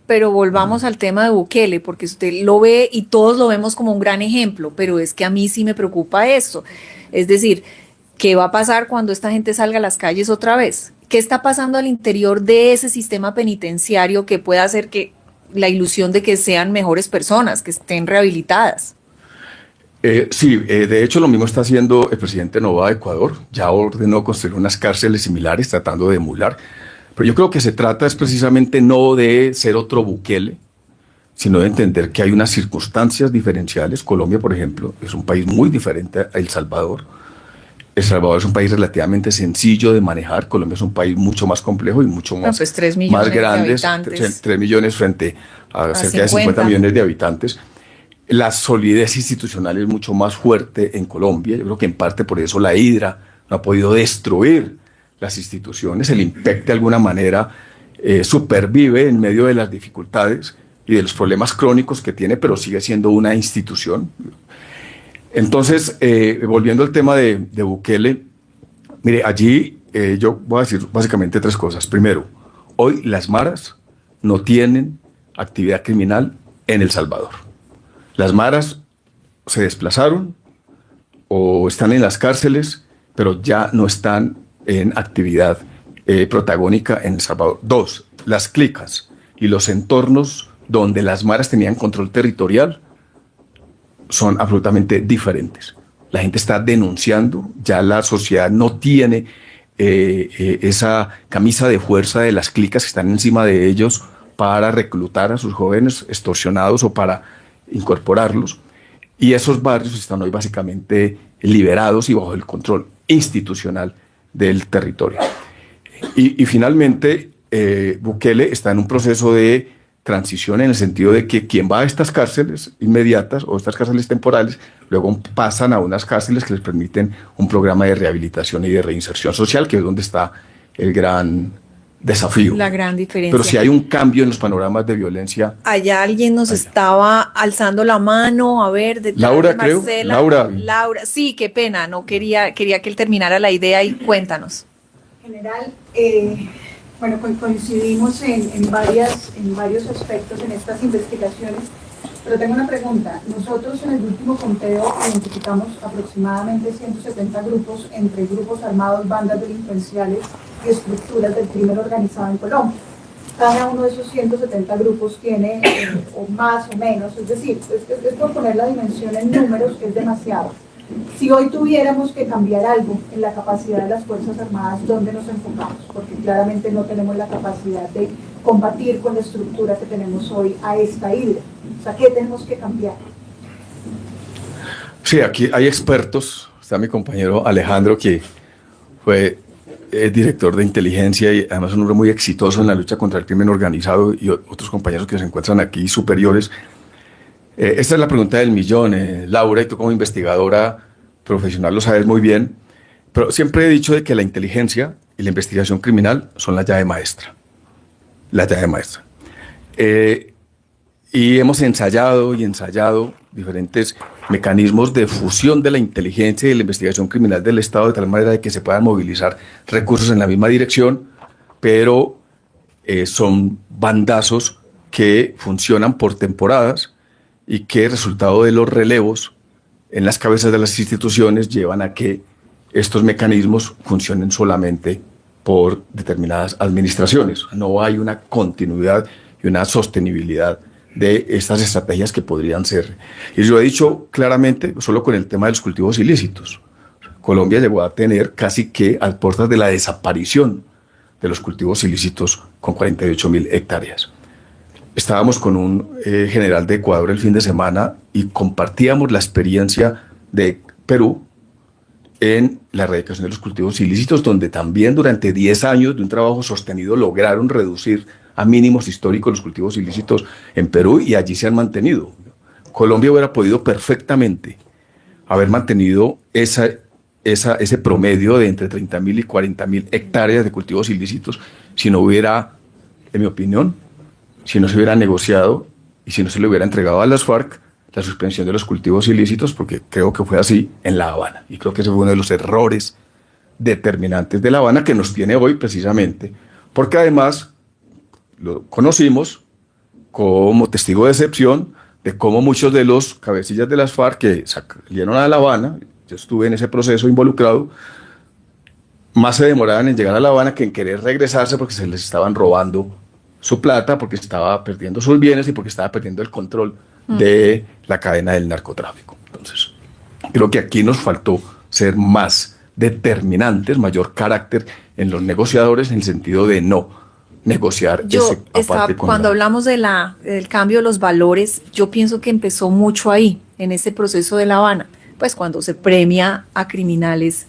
Pero volvamos al tema de Bukele, porque usted lo ve y todos lo vemos como un gran ejemplo, pero es que a mí sí me preocupa esto. Es decir, ¿qué va a pasar cuando esta gente salga a las calles otra vez? ¿Qué está pasando al interior de ese sistema penitenciario que pueda hacer que la ilusión de que sean mejores personas, que estén rehabilitadas? Sí, de hecho lo mismo está haciendo el presidente Noboa de Ecuador. Ya ordenó construir unas cárceles similares tratando de emular. Pero yo creo que se trata es precisamente no de ser otro Bukele, sino de entender que hay unas circunstancias diferenciales. Colombia, por ejemplo, es un país muy diferente a El Salvador. El Salvador es un país relativamente sencillo de manejar. Colombia es un país mucho más complejo y mucho más, 3 millones más grande. 3 millones frente a cerca de 50 millones de habitantes. La solidez institucional es mucho más fuerte en Colombia. Yo creo que en parte por eso la hidra no ha podido destruir las instituciones. El IMPEC de alguna manera supervive en medio de las dificultades y de los problemas crónicos que tiene, pero sigue siendo una institución. Entonces, volviendo al tema de Bukele, Mire, allí yo voy a decir básicamente tres cosas. Primero, hoy las maras no tienen actividad criminal en El Salvador. Las maras se desplazaron o están en las cárceles, pero ya no están en actividad protagónica en El Salvador. Dos, las clicas y los entornos donde las maras tenían control territorial son absolutamente diferentes. La gente está denunciando, ya la sociedad no tiene esa camisa de fuerza de las clicas que están encima de ellos para reclutar a sus jóvenes extorsionados o para incorporarlos. Y esos barrios están hoy básicamente liberados y bajo el control institucional del territorio. Y finalmente, Bukele está en un proceso de transición en el sentido de que quien va a estas cárceles inmediatas o estas cárceles temporales, luego pasan a unas cárceles que les permiten un programa de rehabilitación y de reinserción social, que es donde está el gran desafío. La gran diferencia. Pero si hay un cambio en los panoramas de violencia. Allá alguien nos estaba alzando la mano, a ver, detrás Laura, de Marcela. creo. Laura, sí, qué pena, no quería que él terminara la idea y cuéntanos. General, bueno, coincidimos en varios aspectos en estas investigaciones, pero tengo una pregunta. Nosotros en el último conteo identificamos aproximadamente 170 grupos entre grupos armados, bandas delincuenciales y estructuras del crimen organizado en Colombia. Cada uno de esos 170 grupos tiene, o más o menos, es decir, es por poner la dimensión en números, es demasiado. Si hoy tuviéramos que cambiar algo en la capacidad de las Fuerzas Armadas, ¿dónde nos enfocamos? Porque claramente no tenemos la capacidad de combatir con la estructura que tenemos hoy a esta hidra. O sea, ¿qué tenemos que cambiar? Sí, aquí hay expertos. Está mi compañero Alejandro, que fue director de inteligencia y además un hombre muy exitoso en la lucha contra el crimen organizado, y otros compañeros que se encuentran aquí superiores. Esta es la pregunta del millón, Laura, y tú como investigadora profesional lo sabes muy bien, pero siempre he dicho de que la inteligencia y la investigación criminal son la llave maestra. La llave maestra. Y hemos ensayado diferentes mecanismos de fusión de la inteligencia y la investigación criminal del Estado de tal manera de que se puedan movilizar recursos en la misma dirección, pero son bandazos que funcionan por temporadas y que, resultado de los relevos en las cabezas de las instituciones, llevan a que estos mecanismos funcionen solamente por determinadas administraciones. No hay una continuidad y una sostenibilidad de estas estrategias que podrían ser. Y yo he dicho claramente, solo con el tema de los cultivos ilícitos. Colombia llegó a tener casi que a puertas de la desaparición de los cultivos ilícitos con 48.000 hectáreas. Estábamos con un general de Ecuador el fin de semana y compartíamos la experiencia de Perú en la erradicación de los cultivos ilícitos, donde también durante 10 años de un trabajo sostenido lograron reducir a mínimos históricos los cultivos ilícitos en Perú, y allí se han mantenido. Colombia hubiera podido perfectamente haber mantenido ese promedio de entre 30.000 y 40.000 hectáreas de cultivos ilícitos si no hubiera, en mi opinión, si no se hubiera negociado y si no se le hubiera entregado a las FARC la suspensión de los cultivos ilícitos, porque creo que fue así en La Habana. Y creo que ese fue uno de los errores determinantes de La Habana que nos tiene hoy precisamente, porque además lo conocimos como testigo de excepción de cómo muchos de los cabecillas de las FARC que salieron a La Habana, yo estuve en ese proceso involucrado, más se demoraban en llegar a La Habana que en querer regresarse porque se les estaban robando su plata, porque estaba perdiendo sus bienes y porque estaba perdiendo el control de la cadena del narcotráfico. Entonces, creo que aquí nos faltó ser más determinantes, mayor carácter en los negociadores, en el sentido de no negociar cuando hablamos del cambio de los valores, yo pienso que empezó mucho ahí, en ese proceso de La Habana, pues cuando se premia a criminales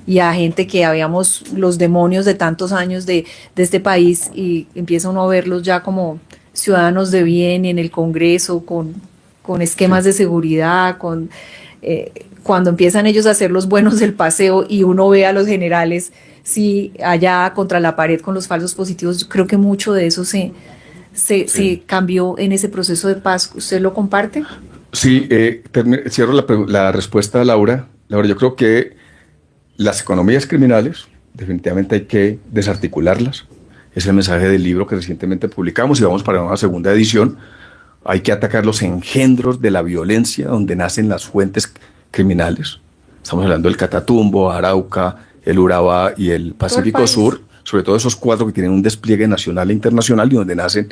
y a gente que habíamos los demonios de tantos años de este país, y empieza uno a verlos ya como ciudadanos de bien en el Congreso, con esquemas de seguridad, cuando empiezan ellos a ser los buenos del paseo y uno ve a los generales allá contra la pared con los falsos positivos. Yo creo que mucho de eso se cambió en ese proceso de paz. ¿Usted lo comparte? Sí, cierro la respuesta a Laura. Laura, yo creo que las economías criminales, definitivamente hay que desarticularlas. Es el mensaje del libro que recientemente publicamos y vamos para una segunda edición. Hay que atacar los engendros de la violencia donde nacen las fuentes criminales. Estamos hablando del Catatumbo, Arauca, el Urabá y el Pacífico Sur, sobre todo esos 4 que tienen un despliegue nacional e internacional y donde nacen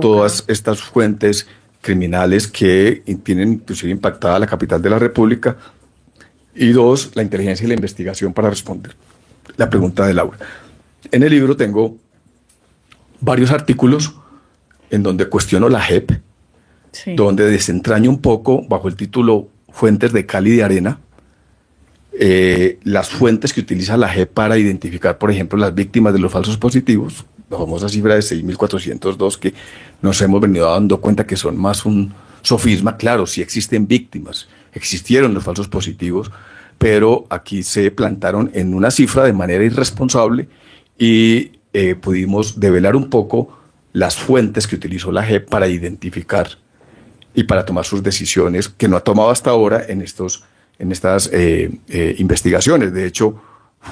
todas estas fuentes criminales que tienen inclusive impactada la capital de la República. Y 2, la inteligencia y la investigación para responder la pregunta de Laura. En el libro tengo varios artículos en donde cuestiono la JEP, donde desentraño un poco, bajo el título Fuentes de cal y de arena, las fuentes que utiliza la JEP para identificar, por ejemplo, las víctimas de los falsos positivos, la famosa cifra de 6.402, que nos hemos venido dando cuenta que son más un sofisma. Claro, sí existen víctimas, existieron los falsos positivos, pero aquí se plantaron en una cifra de manera irresponsable y pudimos develar un poco las fuentes que utilizó la JEP para identificar y para tomar sus decisiones, que no ha tomado hasta ahora en estas investigaciones. De hecho,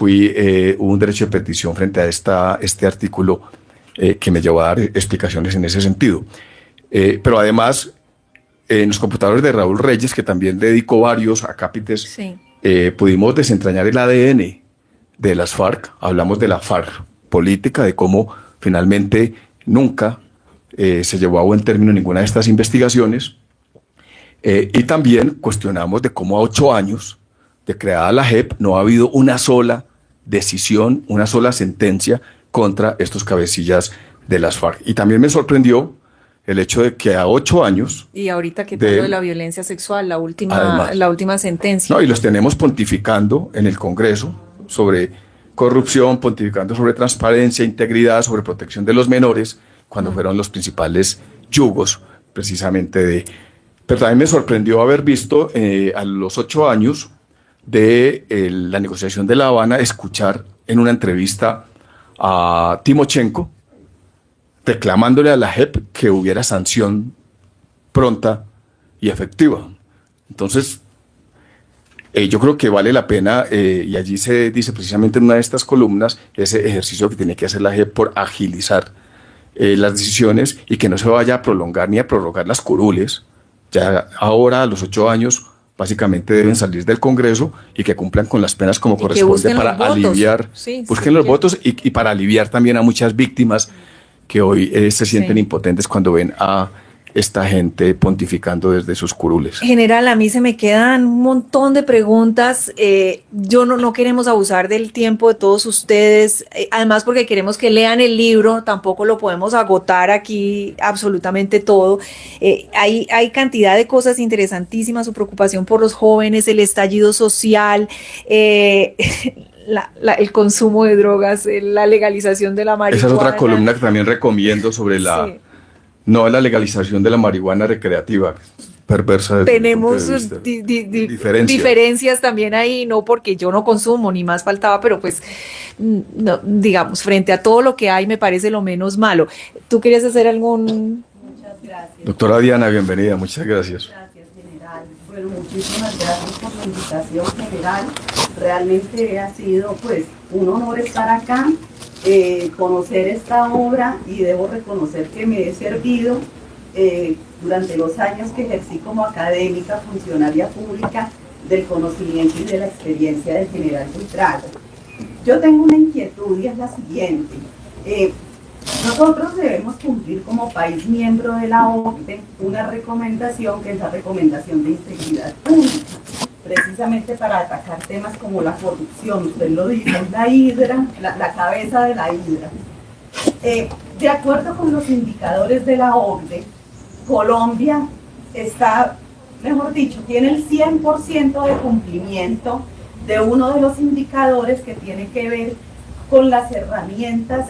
hubo un derecho de petición frente a este artículo que me llevó a dar explicaciones en ese sentido. Pero además, en los computadores de Raúl Reyes, que también dedicó varios acápites, pudimos desentrañar el ADN de las FARC. Hablamos de la FARC política, de cómo finalmente nunca se llevó a buen término ninguna de estas investigaciones. Y también cuestionamos de cómo a 8 años de creada la JEP no ha habido una sola decisión, una sola sentencia contra estos cabecillas de las FARC. Y también me sorprendió el hecho de que a 8 años... Y ahorita que todo de la violencia sexual, la última sentencia. No, y los tenemos pontificando en el Congreso sobre corrupción, pontificando sobre transparencia, integridad, sobre protección de los menores, cuando fueron los principales yugos precisamente de... Pero también me sorprendió haber visto a los 8 años de la negociación de La Habana, escuchar en una entrevista a Timochenko reclamándole a la JEP que hubiera sanción pronta y efectiva. Entonces, yo creo que vale la pena, y allí se dice precisamente en una de estas columnas, ese ejercicio que tiene que hacer la JEP por agilizar las decisiones y que no se vaya a prolongar ni a prorrogar las curules. Ya ahora, a los 8 años, básicamente deben salir del Congreso y que cumplan con las penas como corresponde para aliviar, busquen los votos y para aliviar también a muchas víctimas que hoy se sienten impotentes cuando ven a esta gente pontificando desde sus curules. General, a mí se me quedan un montón de preguntas. Yo no queremos abusar del tiempo de todos ustedes, además porque queremos que lean el libro, tampoco lo podemos agotar aquí absolutamente todo. Hay cantidad de cosas interesantísimas, su preocupación por los jóvenes, el estallido social, el consumo de drogas, la legalización de la marihuana. Esa es otra columna que también recomiendo sobre no la legalización de la marihuana recreativa, perversa. Tenemos diferencias también ahí, no porque yo no consumo, ni más faltaba, pero pues, no, digamos, frente a todo lo que hay, me parece lo menos malo. ¿Tú querías hacer algún...? Muchas gracias. Doctora Diana, bienvenida, muchas gracias. Gracias, general. Bueno, muchísimas gracias por la invitación, general. Realmente ha sido, pues, un honor estar acá. Conocer esta obra y debo reconocer que me he servido durante los años que ejercí como académica, funcionaria pública, del conocimiento y de la experiencia del general Buitrago. Yo tengo una inquietud y es la siguiente. Nosotros debemos cumplir como país miembro de la OCDE una recomendación que es la recomendación de integridad pública, precisamente para atacar temas como la corrupción. Usted lo dice, es la hidra, la cabeza de la hidra. De acuerdo con los indicadores de la OCDE, Colombia está, mejor dicho, tiene el 100% de cumplimiento de uno de los indicadores que tiene que ver con las herramientas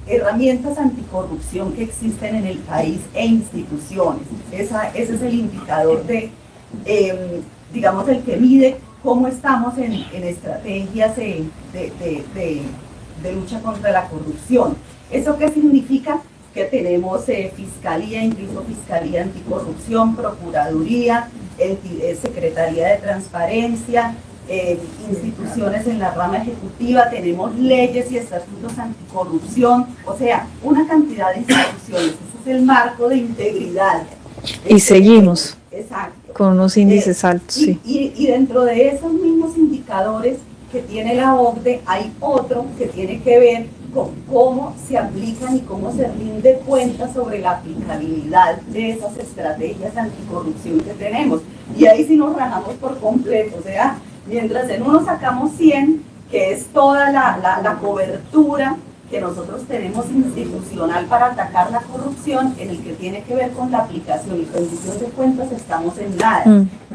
herramientas anticorrupción que existen en el país e instituciones. Ese es el indicador digamos, el que mide cómo estamos en estrategias de lucha contra la corrupción. ¿Eso qué significa? Que tenemos fiscalía, incluso fiscalía anticorrupción, procuraduría, Secretaría de Transparencia, instituciones en la rama ejecutiva, tenemos leyes y estatutos anticorrupción, o sea, una cantidad de instituciones. Ese es el marco de integridad. Y seguimos. Exacto. Con unos índices altos, sí. Y dentro de esos mismos indicadores que tiene la OCDE, hay otro que tiene que ver con cómo se aplican y cómo se rinde cuenta sobre la aplicabilidad de esas estrategias anticorrupción que tenemos. Y ahí sí nos rajamos por completo, o sea, mientras en uno sacamos 100, que es toda la cobertura que nosotros tenemos institucional para atacar la corrupción, en el que tiene que ver con la aplicación y rendición de cuentas, estamos en nada.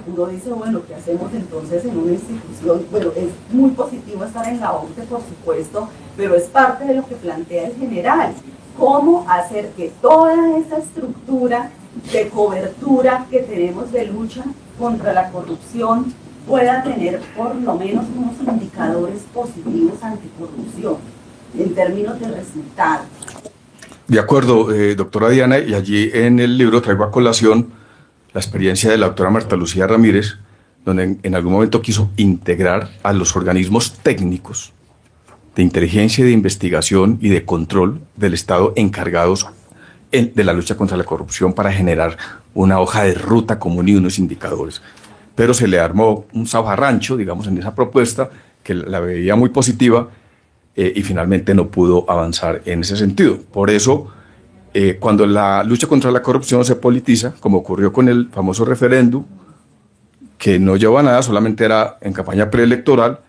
Uno dice, bueno, ¿qué hacemos entonces en una institución? Bueno, es muy positivo estar en la OCDE, por supuesto, pero es parte de lo que plantea el general. ¿Cómo hacer que toda esa estructura de cobertura que tenemos de lucha contra la corrupción pueda tener por lo menos unos indicadores positivos anticorrupción, en términos de resultados? De acuerdo, doctora Diana, y allí en el libro traigo a colación la experiencia de la doctora Marta Lucía Ramírez, donde en algún momento quiso integrar a los organismos técnicos de inteligencia y de investigación y de control del Estado encargados de la lucha contra la corrupción para generar una hoja de ruta común y unos indicadores. Pero se le armó un zafarrancho, digamos, en esa propuesta, que la veía muy positiva, y finalmente no pudo avanzar en ese sentido. Por eso, cuando la lucha contra la corrupción se politiza, como ocurrió con el famoso referéndum, que no llevó a nada, solamente era en campaña preelectoral,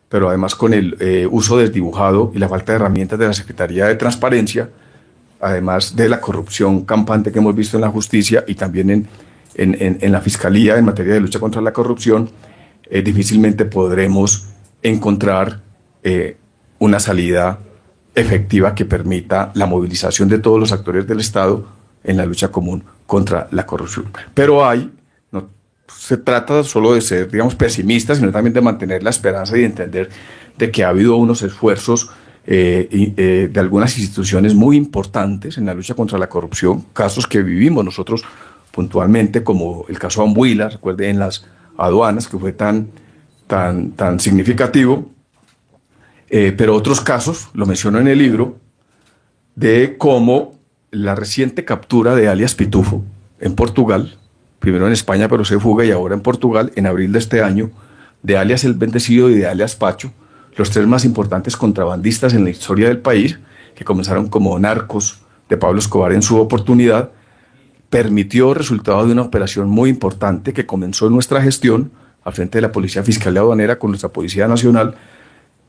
pero además con el uso desdibujado y la falta de herramientas de la Secretaría de Transparencia, además de la corrupción campante que hemos visto en la justicia y también en la Fiscalía en materia de lucha contra la corrupción, difícilmente podremos encontrar una salida efectiva que permita la movilización de todos los actores del Estado en la lucha común contra la corrupción. Pero no se trata solo de ser, digamos, pesimistas, sino también de mantener la esperanza y de entender de que ha habido unos esfuerzos de algunas instituciones muy importantes en la lucha contra la corrupción, casos que vivimos nosotros puntualmente, como el caso Ambuila, recuerden, en las aduanas, que fue tan significativo. Pero otros casos, lo menciono en el libro, de cómo la reciente captura de alias Pitufo en Portugal, primero en España pero se fuga, y ahora en Portugal, en abril de este año, de alias El Bendecido y de alias Pacho, los tres más importantes contrabandistas en la historia del país, que comenzaron como narcos de Pablo Escobar en su oportunidad, permitió resultado de una operación muy importante que comenzó en nuestra gestión, al frente de la Policía Fiscal y Aduanera con nuestra Policía Nacional,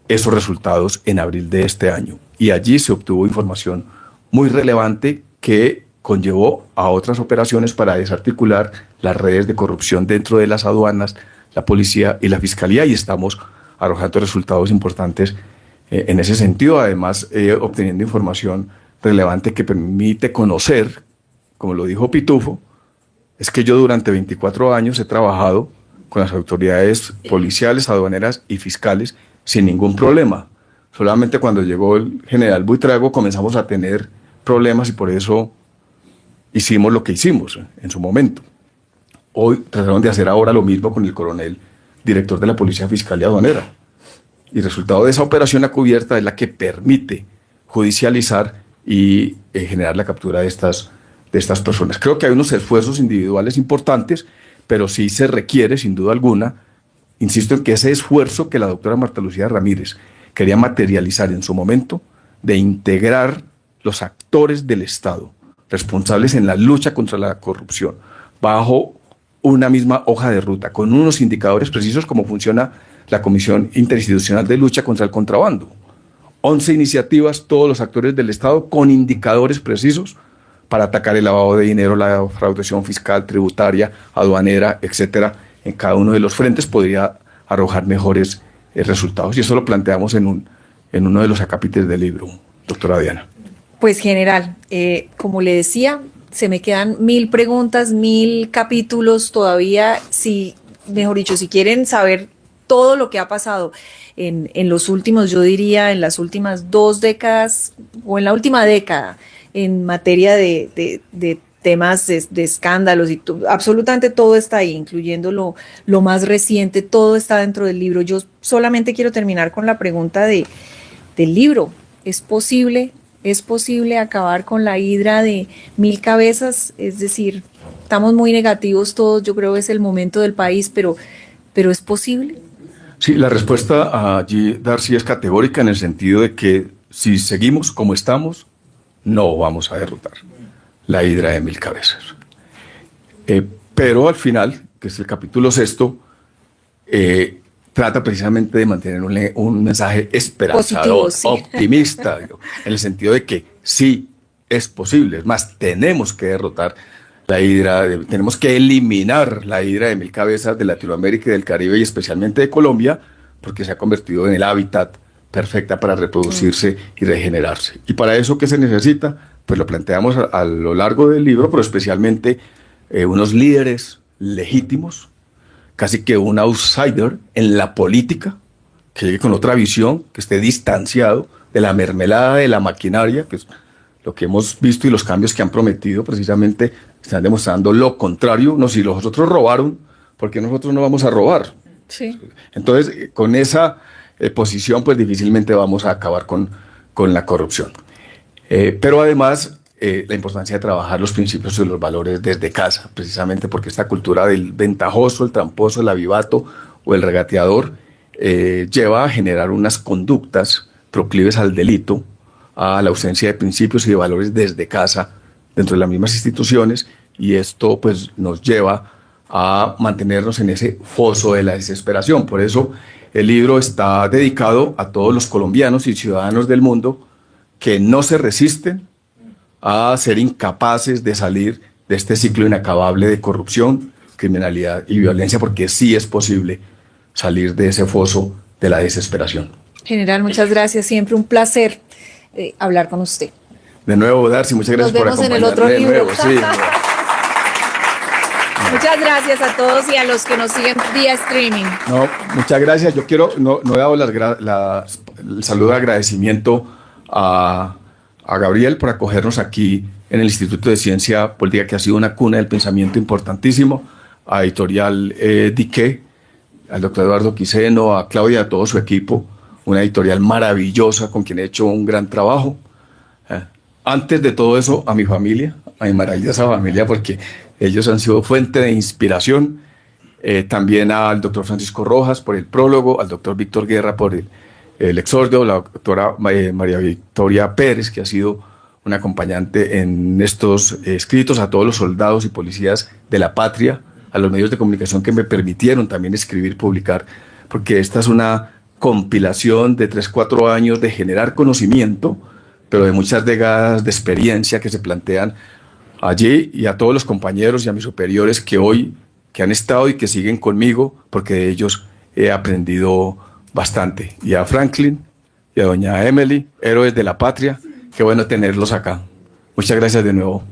esos resultados en abril de este año. Y allí se obtuvo información muy relevante que conllevó a otras operaciones para desarticular las redes de corrupción dentro de las aduanas, la policía y la fiscalía, y estamos arrojando resultados importantes en ese sentido, además obteniendo información relevante que permite conocer, como lo dijo Pitufo, es que yo durante 24 años he trabajado con las autoridades policiales, aduaneras y fiscales sin ningún problema. Solamente cuando llegó el general Buitrago comenzamos a tener problemas y por eso hicimos lo que hicimos en su momento. Hoy trataron de hacer ahora lo mismo con el coronel director de la Policía Fiscal y Aduanera. Y el resultado de esa operación a cubierta es la que permite judicializar y generar la captura de estas personas. Creo que hay unos esfuerzos individuales importantes, pero sí se requiere, sin duda alguna, insisto en que ese esfuerzo que la doctora Marta Lucía Ramírez quería materializar en su momento, de integrar los actores del Estado responsables en la lucha contra la corrupción bajo una misma hoja de ruta, con unos indicadores precisos, como funciona la Comisión Interinstitucional de Lucha contra el Contrabando. 11 iniciativas, todos los actores del Estado con indicadores precisos para atacar el lavado de dinero, la fraudación fiscal, tributaria, aduanera, etcétera. En cada uno de los frentes podría arrojar mejores resultados. Y eso lo planteamos en uno de los acápites del libro, doctora Diana. Pues general, como le decía, se me quedan 1000 preguntas, 1000 capítulos todavía. Mejor dicho, si quieren saber todo lo que ha pasado en los últimos, yo diría, en las últimas 2 décadas o en la última década, en materia de temas de escándalos y absolutamente todo está ahí, incluyendo lo más reciente, todo está dentro del libro. Yo solamente quiero terminar con la pregunta del libro. ¿Es posible acabar con la hidra de 1000 cabezas? Es decir, estamos muy negativos todos, yo creo que es el momento del país, pero ¿es posible? Sí, la respuesta allí, Darcy, es categórica en el sentido de que si seguimos como estamos, no vamos a derrotar la hidra de 1000 cabezas. Pero al final, que es el capítulo 6, trata precisamente de mantener un mensaje esperanzador, positivo, sí. optimista, digo, en el sentido de que sí es posible. Es más, tenemos que derrotar la hidra, tenemos que eliminar la hidra de 1000 cabezas de Latinoamérica y del Caribe y especialmente de Colombia, porque se ha convertido en el hábitat perfecta para reproducirse y regenerarse. Y para eso, ¿qué se necesita? Pues lo planteamos a lo largo del libro, pero especialmente unos líderes legítimos, casi que un outsider en la política, que llegue con otra visión, que esté distanciado de la mermelada de la maquinaria, que es lo que hemos visto y los cambios que han prometido precisamente están demostrando lo contrario. No, si los otros robaron, ¿por qué nosotros no vamos a robar? Sí. Entonces, con esa posición, pues difícilmente vamos a acabar con la corrupción. Pero además, la importancia de trabajar los principios y los valores desde casa, precisamente porque esta cultura del ventajoso, el tramposo, el avivato o el regateador lleva a generar unas conductas proclives al delito, a la ausencia de principios y de valores desde casa, dentro de las mismas instituciones, y esto pues nos lleva a mantenernos en ese foso de la desesperación. Por eso el libro está dedicado a todos los colombianos y ciudadanos del mundo que no se resisten a ser incapaces de salir de este ciclo inacabable de corrupción, criminalidad y violencia, porque sí es posible salir de ese foso de la desesperación. General, muchas gracias. Siempre un placer hablar con usted. De nuevo, Darcy, muchas gracias por acompañarme. Nos vemos en el otro libro. Sí. Muchas gracias a todos y a los que nos siguen vía streaming. No, muchas gracias. Yo quiero, no he dado el saludo de agradecimiento a Gabriel por acogernos aquí en el Instituto de Ciencia Política, que ha sido una cuna del pensamiento importantísimo, a Editorial Dique, al doctor Eduardo Quiseno, a Claudia y a todo su equipo, una editorial maravillosa con quien he hecho un gran trabajo. Antes de todo eso, a mi familia, a mi maravillosa familia, porque ellos han sido fuente de inspiración. También al doctor Francisco Rojas por el prólogo, al doctor Víctor Guerra por el exordio, la doctora María Victoria Pérez, que ha sido una acompañante en estos escritos, a todos los soldados y policías de la patria, a los medios de comunicación que me permitieron también escribir, publicar, porque esta es una compilación de 3-4 años de generar conocimiento, pero de muchas décadas de experiencia que se plantean allí, y a todos los compañeros y a mis superiores que han estado y que siguen conmigo, porque de ellos he aprendido bastante. Y a Franklin y a doña Emily, héroes de la patria, qué bueno tenerlos acá. Muchas gracias de nuevo.